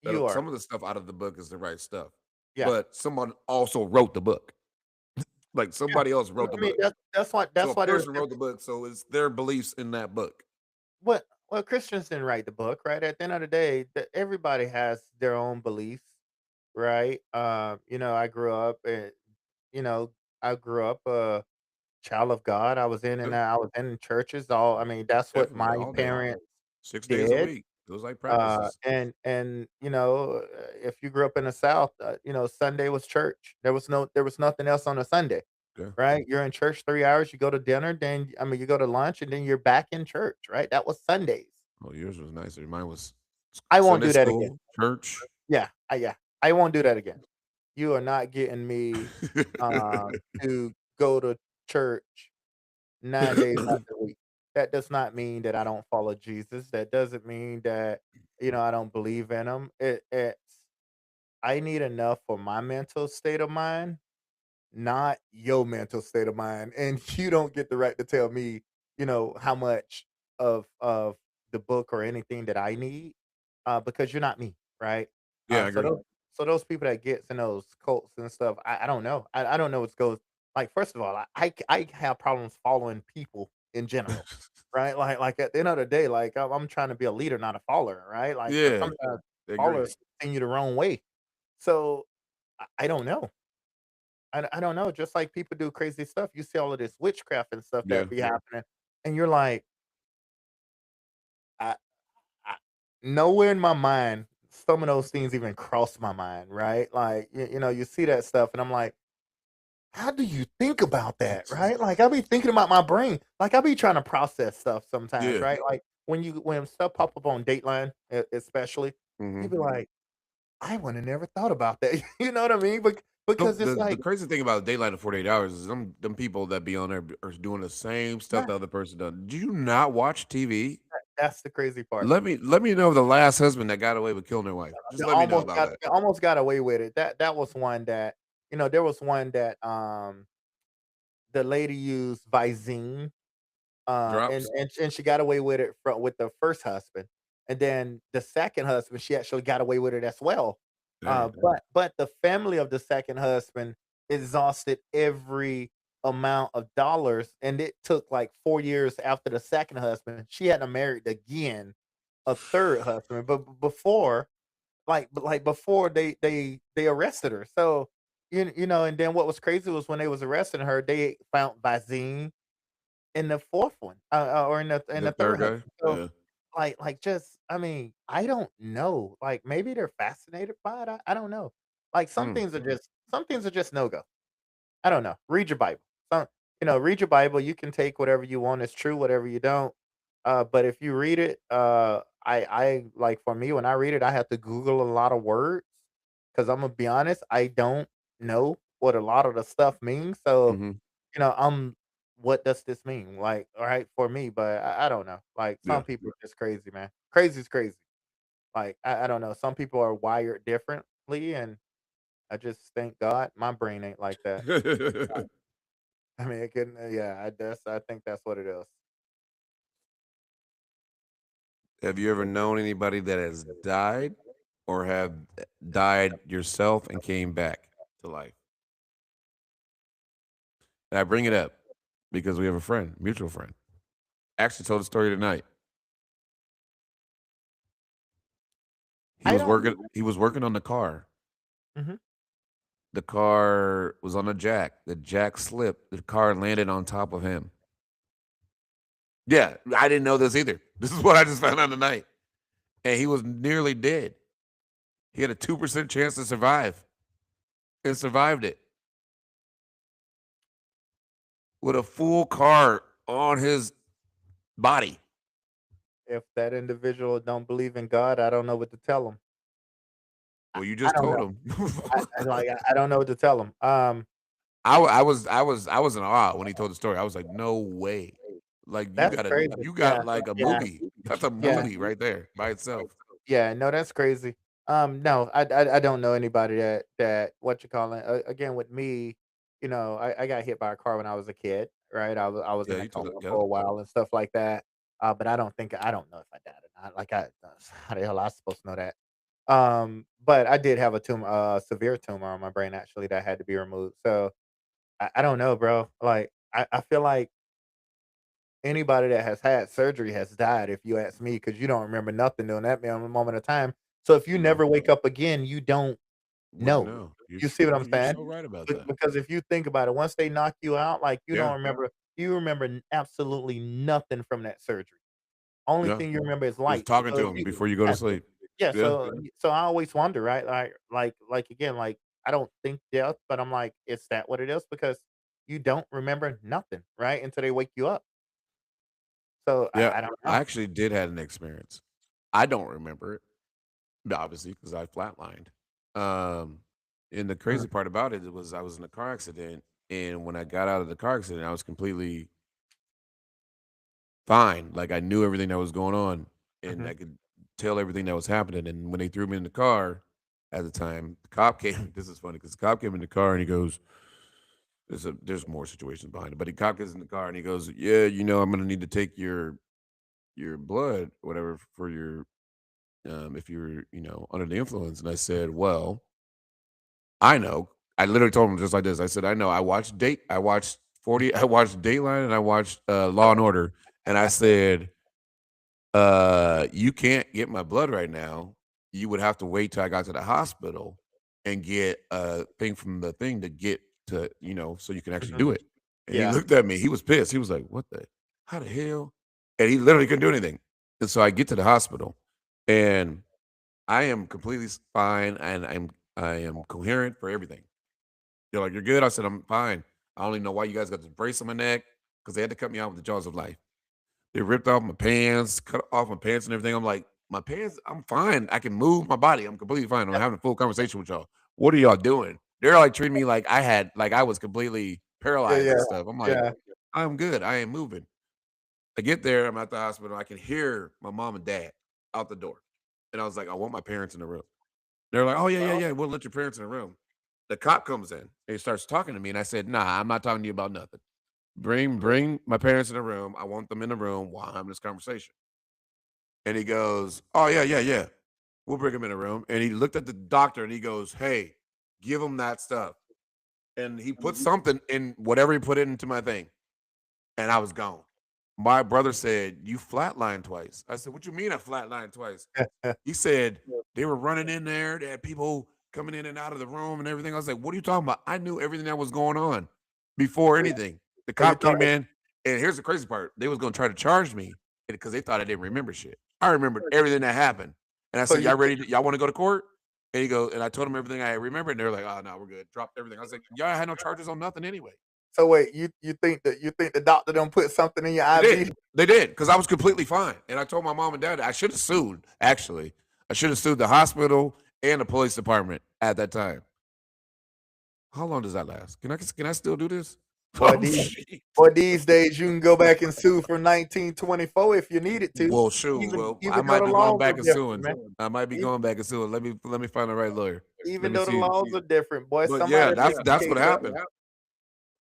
that you are. some of the stuff out of the book is the right stuff, Yeah. but someone also wrote the book. Like Yeah. somebody else wrote the I mean, book. that's why So that's a why there's person wrote the book, so it's their beliefs in that book. well, Christians didn't write the book, right? At the end of the day, everybody has their own beliefs, right? You know, I grew up a child of God. Yep, I was in churches. All I mean, that's what definitely my all day, parents 6 days a did. week. Those like practices. If you grew up in the South, Sunday was church. There was nothing else on a Sunday. Okay. right? You're in church 3 hours, you go to dinner, then I mean, you go to lunch, and then you're back in church, right? That was Sundays. Oh, yours was nicer. Mine was I won't Sunday do that again. school, church. Yeah, I won't do that again. You are not getting me to go to church 9 days out the week. That does not mean that I don't follow Jesus. That doesn't mean that I don't believe in him. It's I need enough for my mental state of mind, not your mental state of mind. And you don't get the right to tell me, how much of the book or anything that I need, because you're not me, right? Yeah, I So agree. those people that gets in those cults and stuff, I don't know. I don't know what's goes like. First of all, I have problems following people in general, right? Like at the end of the day, like I'm trying to be a leader, not a follower, right? Like, but Yeah, sometimes I agree. followers send you the wrong way. So I don't know. I don't know, just like people do crazy stuff, you see all of this witchcraft and stuff Yeah. that be happening, and you're like, I I nowhere in my mind, some of those things even cross my mind, right? Like, you see that stuff, and I'm like, "How do you think about that?" Right? Like, I be thinking about my brain, like, I be trying to process stuff sometimes, Yeah. right? Like, when stuff pop up on Dateline, especially, you Hmm. be like, "I woulda never thought about that." You know what I mean? No, Because it's the like, crazy thing about daylight in 48 hours is them people that be on there are doing the same stuff yeah, the other person does. Do you not watch TV? that's the crazy part. Let me know the last husband that got away with killing their wife. They Just let me know almost about got that. they almost got away with it. That was one that, there was one that, the lady used Visine, Drops. and she got away with it with the first husband, and then the second husband, she actually got away with it as well. Dang. But the family of the second husband exhausted every amount of dollars, and it took like 4 years after the second husband. She hadn't married again a third husband, but before before they arrested her. So, and then what was crazy was when they was arresting her, they found Visine in the fourth one, or in the The third third husband. guy. So, Yeah. just I mean, I don't know. Like maybe they're fascinated by it. I don't know. Like Mm. some things are just no go. I don't know. Read your Bible. Read your Bible. You can take whatever you want as true, whatever you don't. But if you read it, I like for me when I read it, I have to Google a lot of words because I'm gonna be honest, I don't know what a lot of the stuff means. So Hmm. what does this mean? Like, all right, for me, but I don't know. Like some Yeah. people are just crazy, man. Crazy is crazy. Like I don't know. Some people are wired differently, and I just thank God my brain ain't like that. I mean, it can, yeah, I think that's what it is. Have you ever known anybody that has died or have died yourself and came back to life? And I bring it up because we have a friend, mutual friend. Actually told a story tonight. He I was don't. working on the car. Mhm. The car was on a jack. The jack slipped. The car landed on top of him. Yeah, I didn't know this either. This is what I just found out tonight. And he was nearly dead. He had a 2% chance to survive and survived it with a full car on his body. If that individual don't believe in God, I don't know what to tell them. Well, you I just don't told know. him. I don't know what to tell them. I was in awe when he told the story. I was like, no way. Like That's crazy. you Yeah, got like a yeah, movie. That's a yeah, movie right there by itself. yeah. No, that's crazy. No, I don't know anybody that what you call it. Again, with me, I got hit by a car when I was a kid, right? I was Yeah, in a you told coma it. Yep. for a while and stuff like that. But I don't know if I died or not. Like how the hell I supposed to know that? But I did have a tumor, severe tumor on my brain actually that had to be removed. So I don't know, bro. Like I feel like anybody that has had surgery has died, if you ask me, because you don't remember nothing during that moment of time. So if you No, never wake up again, you don't wouldn't know. know. You see what I'm You're saying? so right about that. Because if you think about it, once they knock you out, like you Yeah. don't remember, you remember absolutely nothing from that surgery. Only Yeah. thing you remember is Just light. talking So to if him you, before you go to yeah, sleep. yeah. Yeah. So I always wonder, right? Like again, like I don't think death, but I'm like, is that what it is? Because you don't remember nothing, right? Until they wake you up. So Yeah. I don't I know. actually did have an experience. I don't remember it, obviously, because I flatlined. Um, and the Mm, crazy part about it was I was in a car accident, and when I got out of the car accident, I was completely fine. Like I knew everything that was going on, and mhm. I could tell everything that was happening. And when they threw me in the car at the time, the cop came. This is funny because the cop came in the car and he goes, there's more situations behind it, but the cop gets in the car and he goes, yeah, I'm gonna need to take your blood, whatever, for your if you're under the influence. And I said, well, I know. I literally told him just like this. I said, I know. I watched 40. I watched Dateline and I watched Law and Order. And I said, you can't get my blood right now. You would have to wait till I got to the hospital and get a thing from the thing to get to, so you can actually Mhm. do it. And he Yeah. looked at me. He was pissed. He was like, what the, how the hell? And he literally couldn't do anything. And so I get to the hospital and I am completely fine and I am coherent for everything. They're like, you're good. I said, I'm fine. I don't even know why you guys got this brace on my neck because they had to cut me out with the jaws of life. They ripped off my pants, cut off my pants and everything. I'm like, my pants, I'm fine. I can move my body. I'm completely fine. I'm having a full conversation with y'all. What are y'all doing? They're like treating me like I was completely Yeah, paralyzed yeah, and stuff. I'm like, yeah. I'm good. I ain't moving. I get there. I'm at the hospital. I can hear my mom and dad out the door. And I was like, I want my parents in the room. They're like, oh, yeah, yeah, yeah. We'll let your parents in the room. The cop comes in and he starts talking to me. And I said, nah, I'm not talking to you about nothing. Bring my parents in the room. I want them in the room while I'm having this conversation. And he goes, oh, yeah, yeah, yeah. We'll bring him in the room. And he looked at the doctor and he goes, hey, give him that stuff. And he put something in whatever he put it into my thing. And I was gone. My brother said, you flatlined twice. I said, what you mean I flatlined twice? He said, they were running in there. They had people coming in and out of the room and everything. I was like, what are you talking about? I knew everything that was going on before So you anything. The so you cop thought came in, and here's the crazy part. They was going to try to charge me because they thought I didn't remember shit. I remembered everything that happened. And I so said, you y'all ready? Y'all want to go to court? And he goes, and I told him everything I remembered. And they're like, oh, no, we're good. Dropped everything. I was like, y'all had no charges on nothing anyway. so wait, you think the doctor don't put something in your They IV? did. They did because I was completely fine. And I told my mom and dad I should have sued. Actually, I should have sued the hospital and the police department at that time. How long does that last? Can I still do this? Boy, Oh, these shit. boy, these days you can go back and sue for 1924 if you needed to. Well, shoot. Even Well, I even though might the be going laws are back and different, suing. man. I might be Even, going back and suing. Let me find the right lawyer. Let even me though the see. laws are different, boy, But yeah, somebody pick that's the what case up. happened.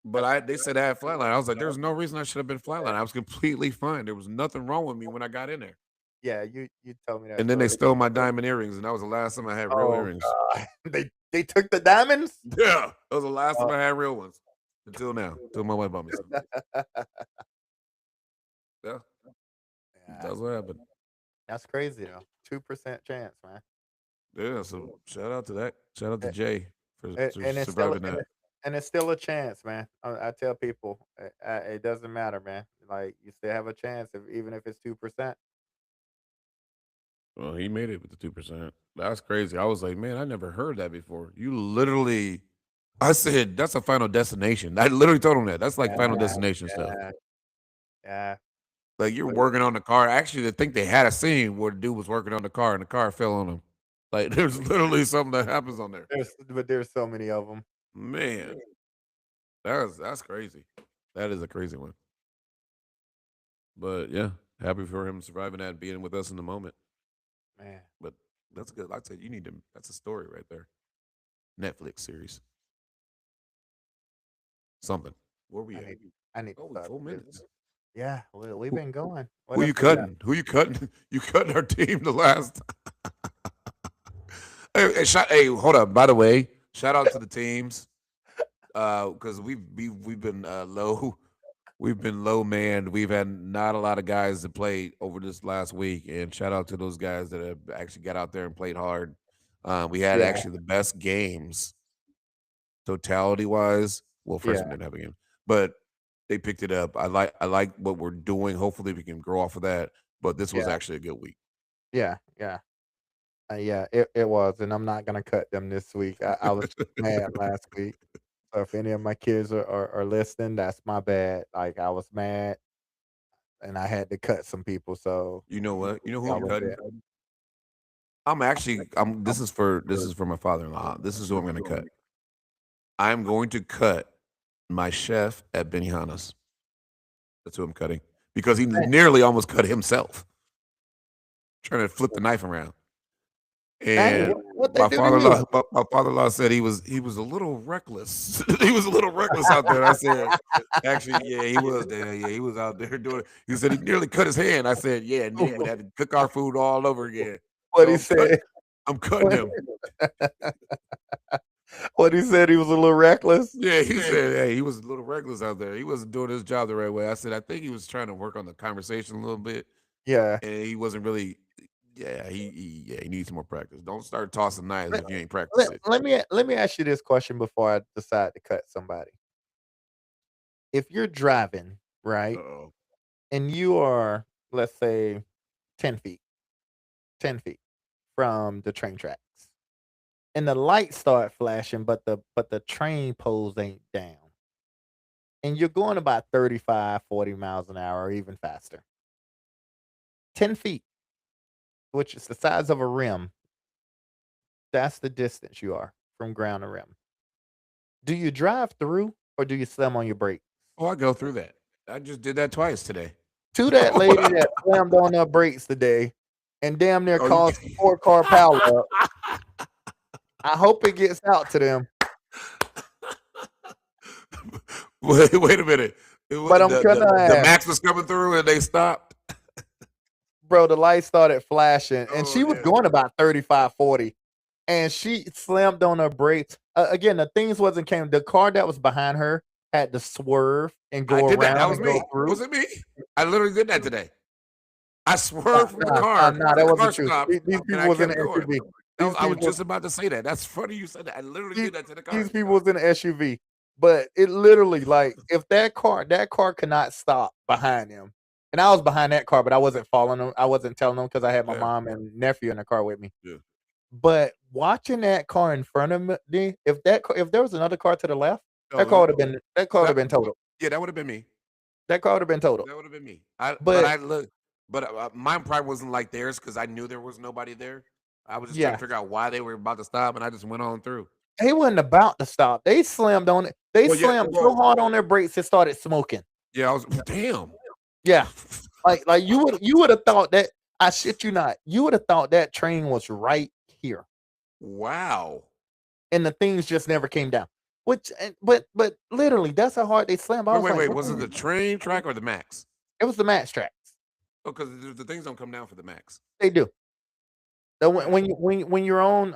But they said I had flatline. I was like, there's no reason I should have been flatline. I was completely fine. There was nothing wrong with me when I got in there. Yeah, you told me that And then they story. stole my diamond earrings, and that was the last time I had real Oh earrings. God, they took the diamonds. Yeah, that was the last time Oh, I had real ones. Until now, until my wife bought me some. Yeah, yeah, that's what happened. that's crazy though. 2% chance, man. Yeah, so shout out to that. Shout out to Jay for And it's still surviving that. and it's still a chance, man. I tell people it doesn't matter, man. Like you still have a chance, even if it's 2%. Well, he made it with the 2%. That's crazy. I was like, man, I never heard that before. You literally, I said, that's a final destination. I literally told him that. That's like final Yeah, destination stuff. yeah, yeah. Like you're working on the car. Actually, I think they had a scene where the dude was working on the car and the car fell on him. Like there's literally something that happens on there. There's so many of them, Man, that's crazy. That is a crazy one. But yeah, happy for him surviving that and being with us in the moment. man. But that's good. Like I said, you need to. That's a story right there. Netflix series. Something. Where we I at? need I need to Oh, start 4 minutes. Yeah, we've Who, been going. What who you else we got? cutting? Who you cutting? You cutting our team the last. Hey, hold up. By the way, shout out to the teams. Because we've been low. We've been low manned. We've had not a lot of guys that played over this last week, and shout out to those guys that have actually got out there and played hard. We had Yeah, actually the best games totality wise. Well, first yeah, one didn't have a game, but they picked it up. I like what we're doing. Hopefully, we can grow off of that. But this was yeah, actually a good week. yeah. Yeah, it was, and I'm not gonna cut them this week. I was just mad last week. So if any of my kids are listening, that's my bad. Like I was mad and I had to cut some people. So You know what? You know who y'all I'm was cutting? there. This is for my father-in-law. This is who I'm going to cut. I'm going to cut my chef at Benihana's. That's who I'm cutting because he nearly almost cut himself trying to flip the knife around. And What they do to you? my father-in-law said he was a little reckless. He was a little reckless out there. I said, actually, yeah, he was there. Yeah, he was out there doing it. He said he nearly cut his hand. I said, yeah, and then we'd have to cook our food all over again. What So he said? I'm cutting him. What he said? He was a little reckless. Yeah, he said, hey, he was a little reckless out there. He wasn't doing his job the right way. I said, I think he was trying to work on the conversation a little bit, Yeah. and he wasn't really. Yeah, he needs more practice. Don't start tossing knives Let, if you ain't practiced it. let me ask you this question before I decide to cut somebody. If you're driving, right, Uh-oh. and you are, let's say, 10 feet from the train tracks, and the lights start flashing, but the train poles ain't down, and you're going about 35, 40 miles an hour, or even faster. 10 feet, which is the size of a rim. That's the distance you are from ground to rim. Do you drive through or do you slam on your brakes? Oh, I go through that. I just did that twice today. To that lady that slammed on her brakes today and damn near Oh, caused a 4-car pileup, I hope it gets out to them. Wait a minute. But I'm gonna the ask, Max was coming through and they stopped. bro, the lights started flashing and Oh, she was yeah. going about 35, 40. And she slammed on her brakes. Again, the things wasn't came. The car that was behind her had to swerve and go I did around that. That was and go me. through. Was it me? I literally did that today. I swerved from the car. Nah, that The wasn't car you. stopped, These and people I was in kept an going. SUV. I was just about to say that. That's funny you said that. I literally did that to the car. These people was in an SUV. But it literally, like, if that car could not stop behind him. And I was behind that car, but I wasn't following them. I wasn't telling them because I had my Yeah. mom and nephew in the car with me. Yeah. But watching that car in front of me, if there was another car to the left, Oh, that car would have been total. Yeah, that would have been me. That car would have been total. That would have been me. But mine probably wasn't like theirs because I knew there was nobody there. I was just trying to figure out why they were about to stop, and I just went on through. They wasn't about to stop. They slammed on it. They slammed so hard on their brakes it started smoking. Yeah, I was damn. Yeah, like you would have thought that. I shit you not. You would have thought that train was right here, Wow. and the things just never came down. But literally, that's how hard they slammed. I was Wait. like, Was it the train track or the Max? It was the Max tracks. Oh, because the things don't come down for the Max. They do. So when you're on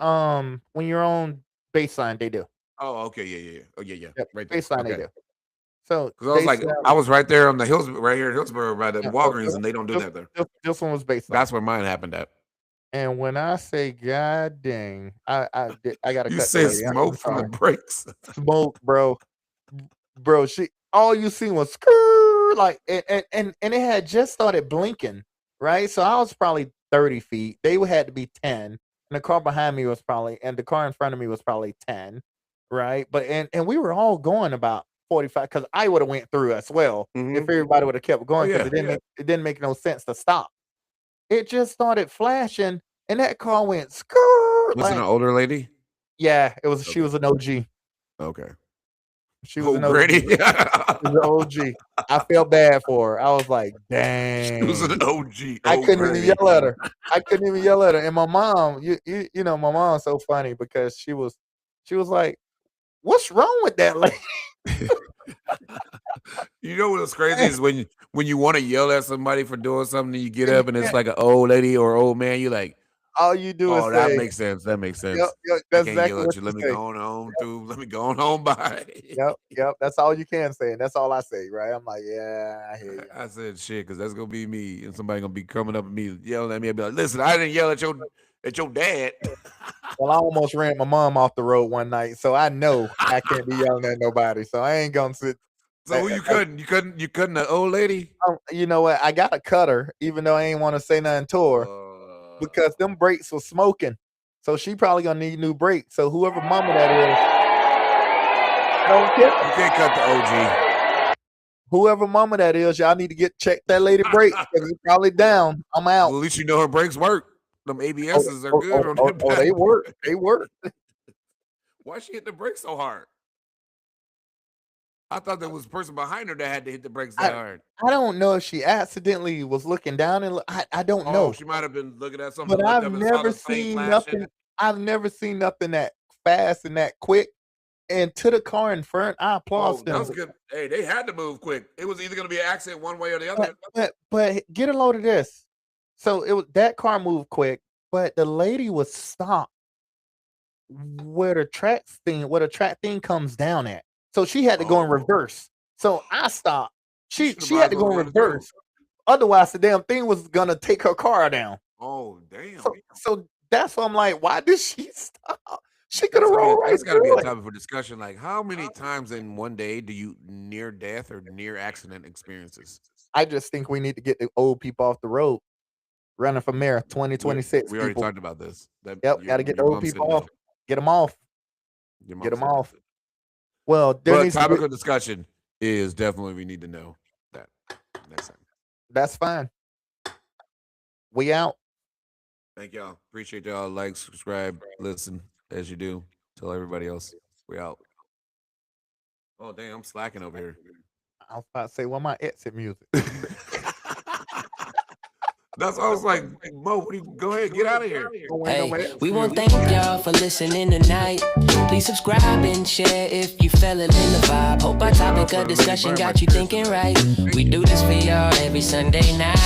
baseline, they do. Oh, okay, yeah. Oh, yeah. Yep, Right there. baseline they do. So because I was like, I was right there on the hills, right here in Hillsborough, by the Yeah, Walgreens, and they don't do that there. This one was baseline. That's where mine happened at. And when I say God dang, I gotta You cut said the lady. I'm smoke from the sorry. brakes. Smoke, bro. All you seen was skrrr, like and it had just started blinking, right? So I was probably 30 feet. They had to be 10. And the car behind me was and the car in front of me was probably 10, right? But and we were all going about 45 because I would have went through as well if everybody would have kept going because it didn't make no sense to stop. It just started flashing and that car went skrrr. Was it an older lady? Yeah, it was. She was an OG. Okay. She was an OG. Brady. She was an OG. I felt bad for her. I was like, dang. She was an OG. I couldn't even yell at her. And my mom, you know, my mom's so funny because she was like, "What's wrong with that lady?" You know what's crazy is when you want to yell at somebody for doing something and you get up and it's like an old lady or old man, you're like, all you do is that say, makes sense. That makes sense. Yep, I that's can't exactly yell at what you. you Let me say. go on through. Let me go on home by. Yep. That's all you can say, and that's all I say, right? I'm like, yeah, I hear you. I said shit because that's gonna be me, and somebody gonna be coming up at me yelling at me. I'll be like, listen, I didn't yell at your dad. Well, I almost ran my mom off the road one night, so I know I can't be yelling at nobody. So I ain't gonna sit. So who you couldn't the old lady? You know what? I got to cut her, even though I ain't want to say nothing to her, because them brakes was smoking. So she probably gonna need new brakes. So whoever mama that Don't care. You can't cut the OG. Whoever mama that is, y'all need to check that lady brake because it's probably down. I'm Well, out. at least you know her brakes work. Them ABSs are good on them. They work. They work. Why she hit the brakes so hard? I thought there was a person behind her that had to hit the brakes that hard. I don't know if she accidentally was looking down and I don't know. She might have been looking at something. But I've never seen nothing. I've never seen nothing that fast and that quick. And to the car in front, I applaud them. That was good. Hey, they had to move quick. It was either going to be an accident one way or the other. But get a load of this. So it was that car moved quick, but the lady was stopped where the track thing comes down at. So she had to go in reverse. So I stopped. She had to go in reverse. Otherwise, the damn thing was gonna take her car down. Oh damn! So that's why I'm like, why did she stop? She could have rolled right. That's got to be a topic for discussion. Like, how many times in one day do you near death or near accident experiences? I just think we need to get the old people off the road. Running for mayor 2026. We already talked about this. Yep, got to get the old people off. Get them off. Get them off. Well, topic of discussion is definitely we need to know that next time. That's fine. We out. Thank y'all. Appreciate y'all. Like, subscribe, listen as you do. Tell everybody else. We out. Oh damn, I'm slacking over here. I was about to say, my exit music? That's why I was like, Mo, go ahead, get out of here. Hey, we want to thank y'all for listening tonight. Please subscribe and share if you fell in the vibe. Hope our topic of discussion got you thinking right. We do this for y'all every Sunday night.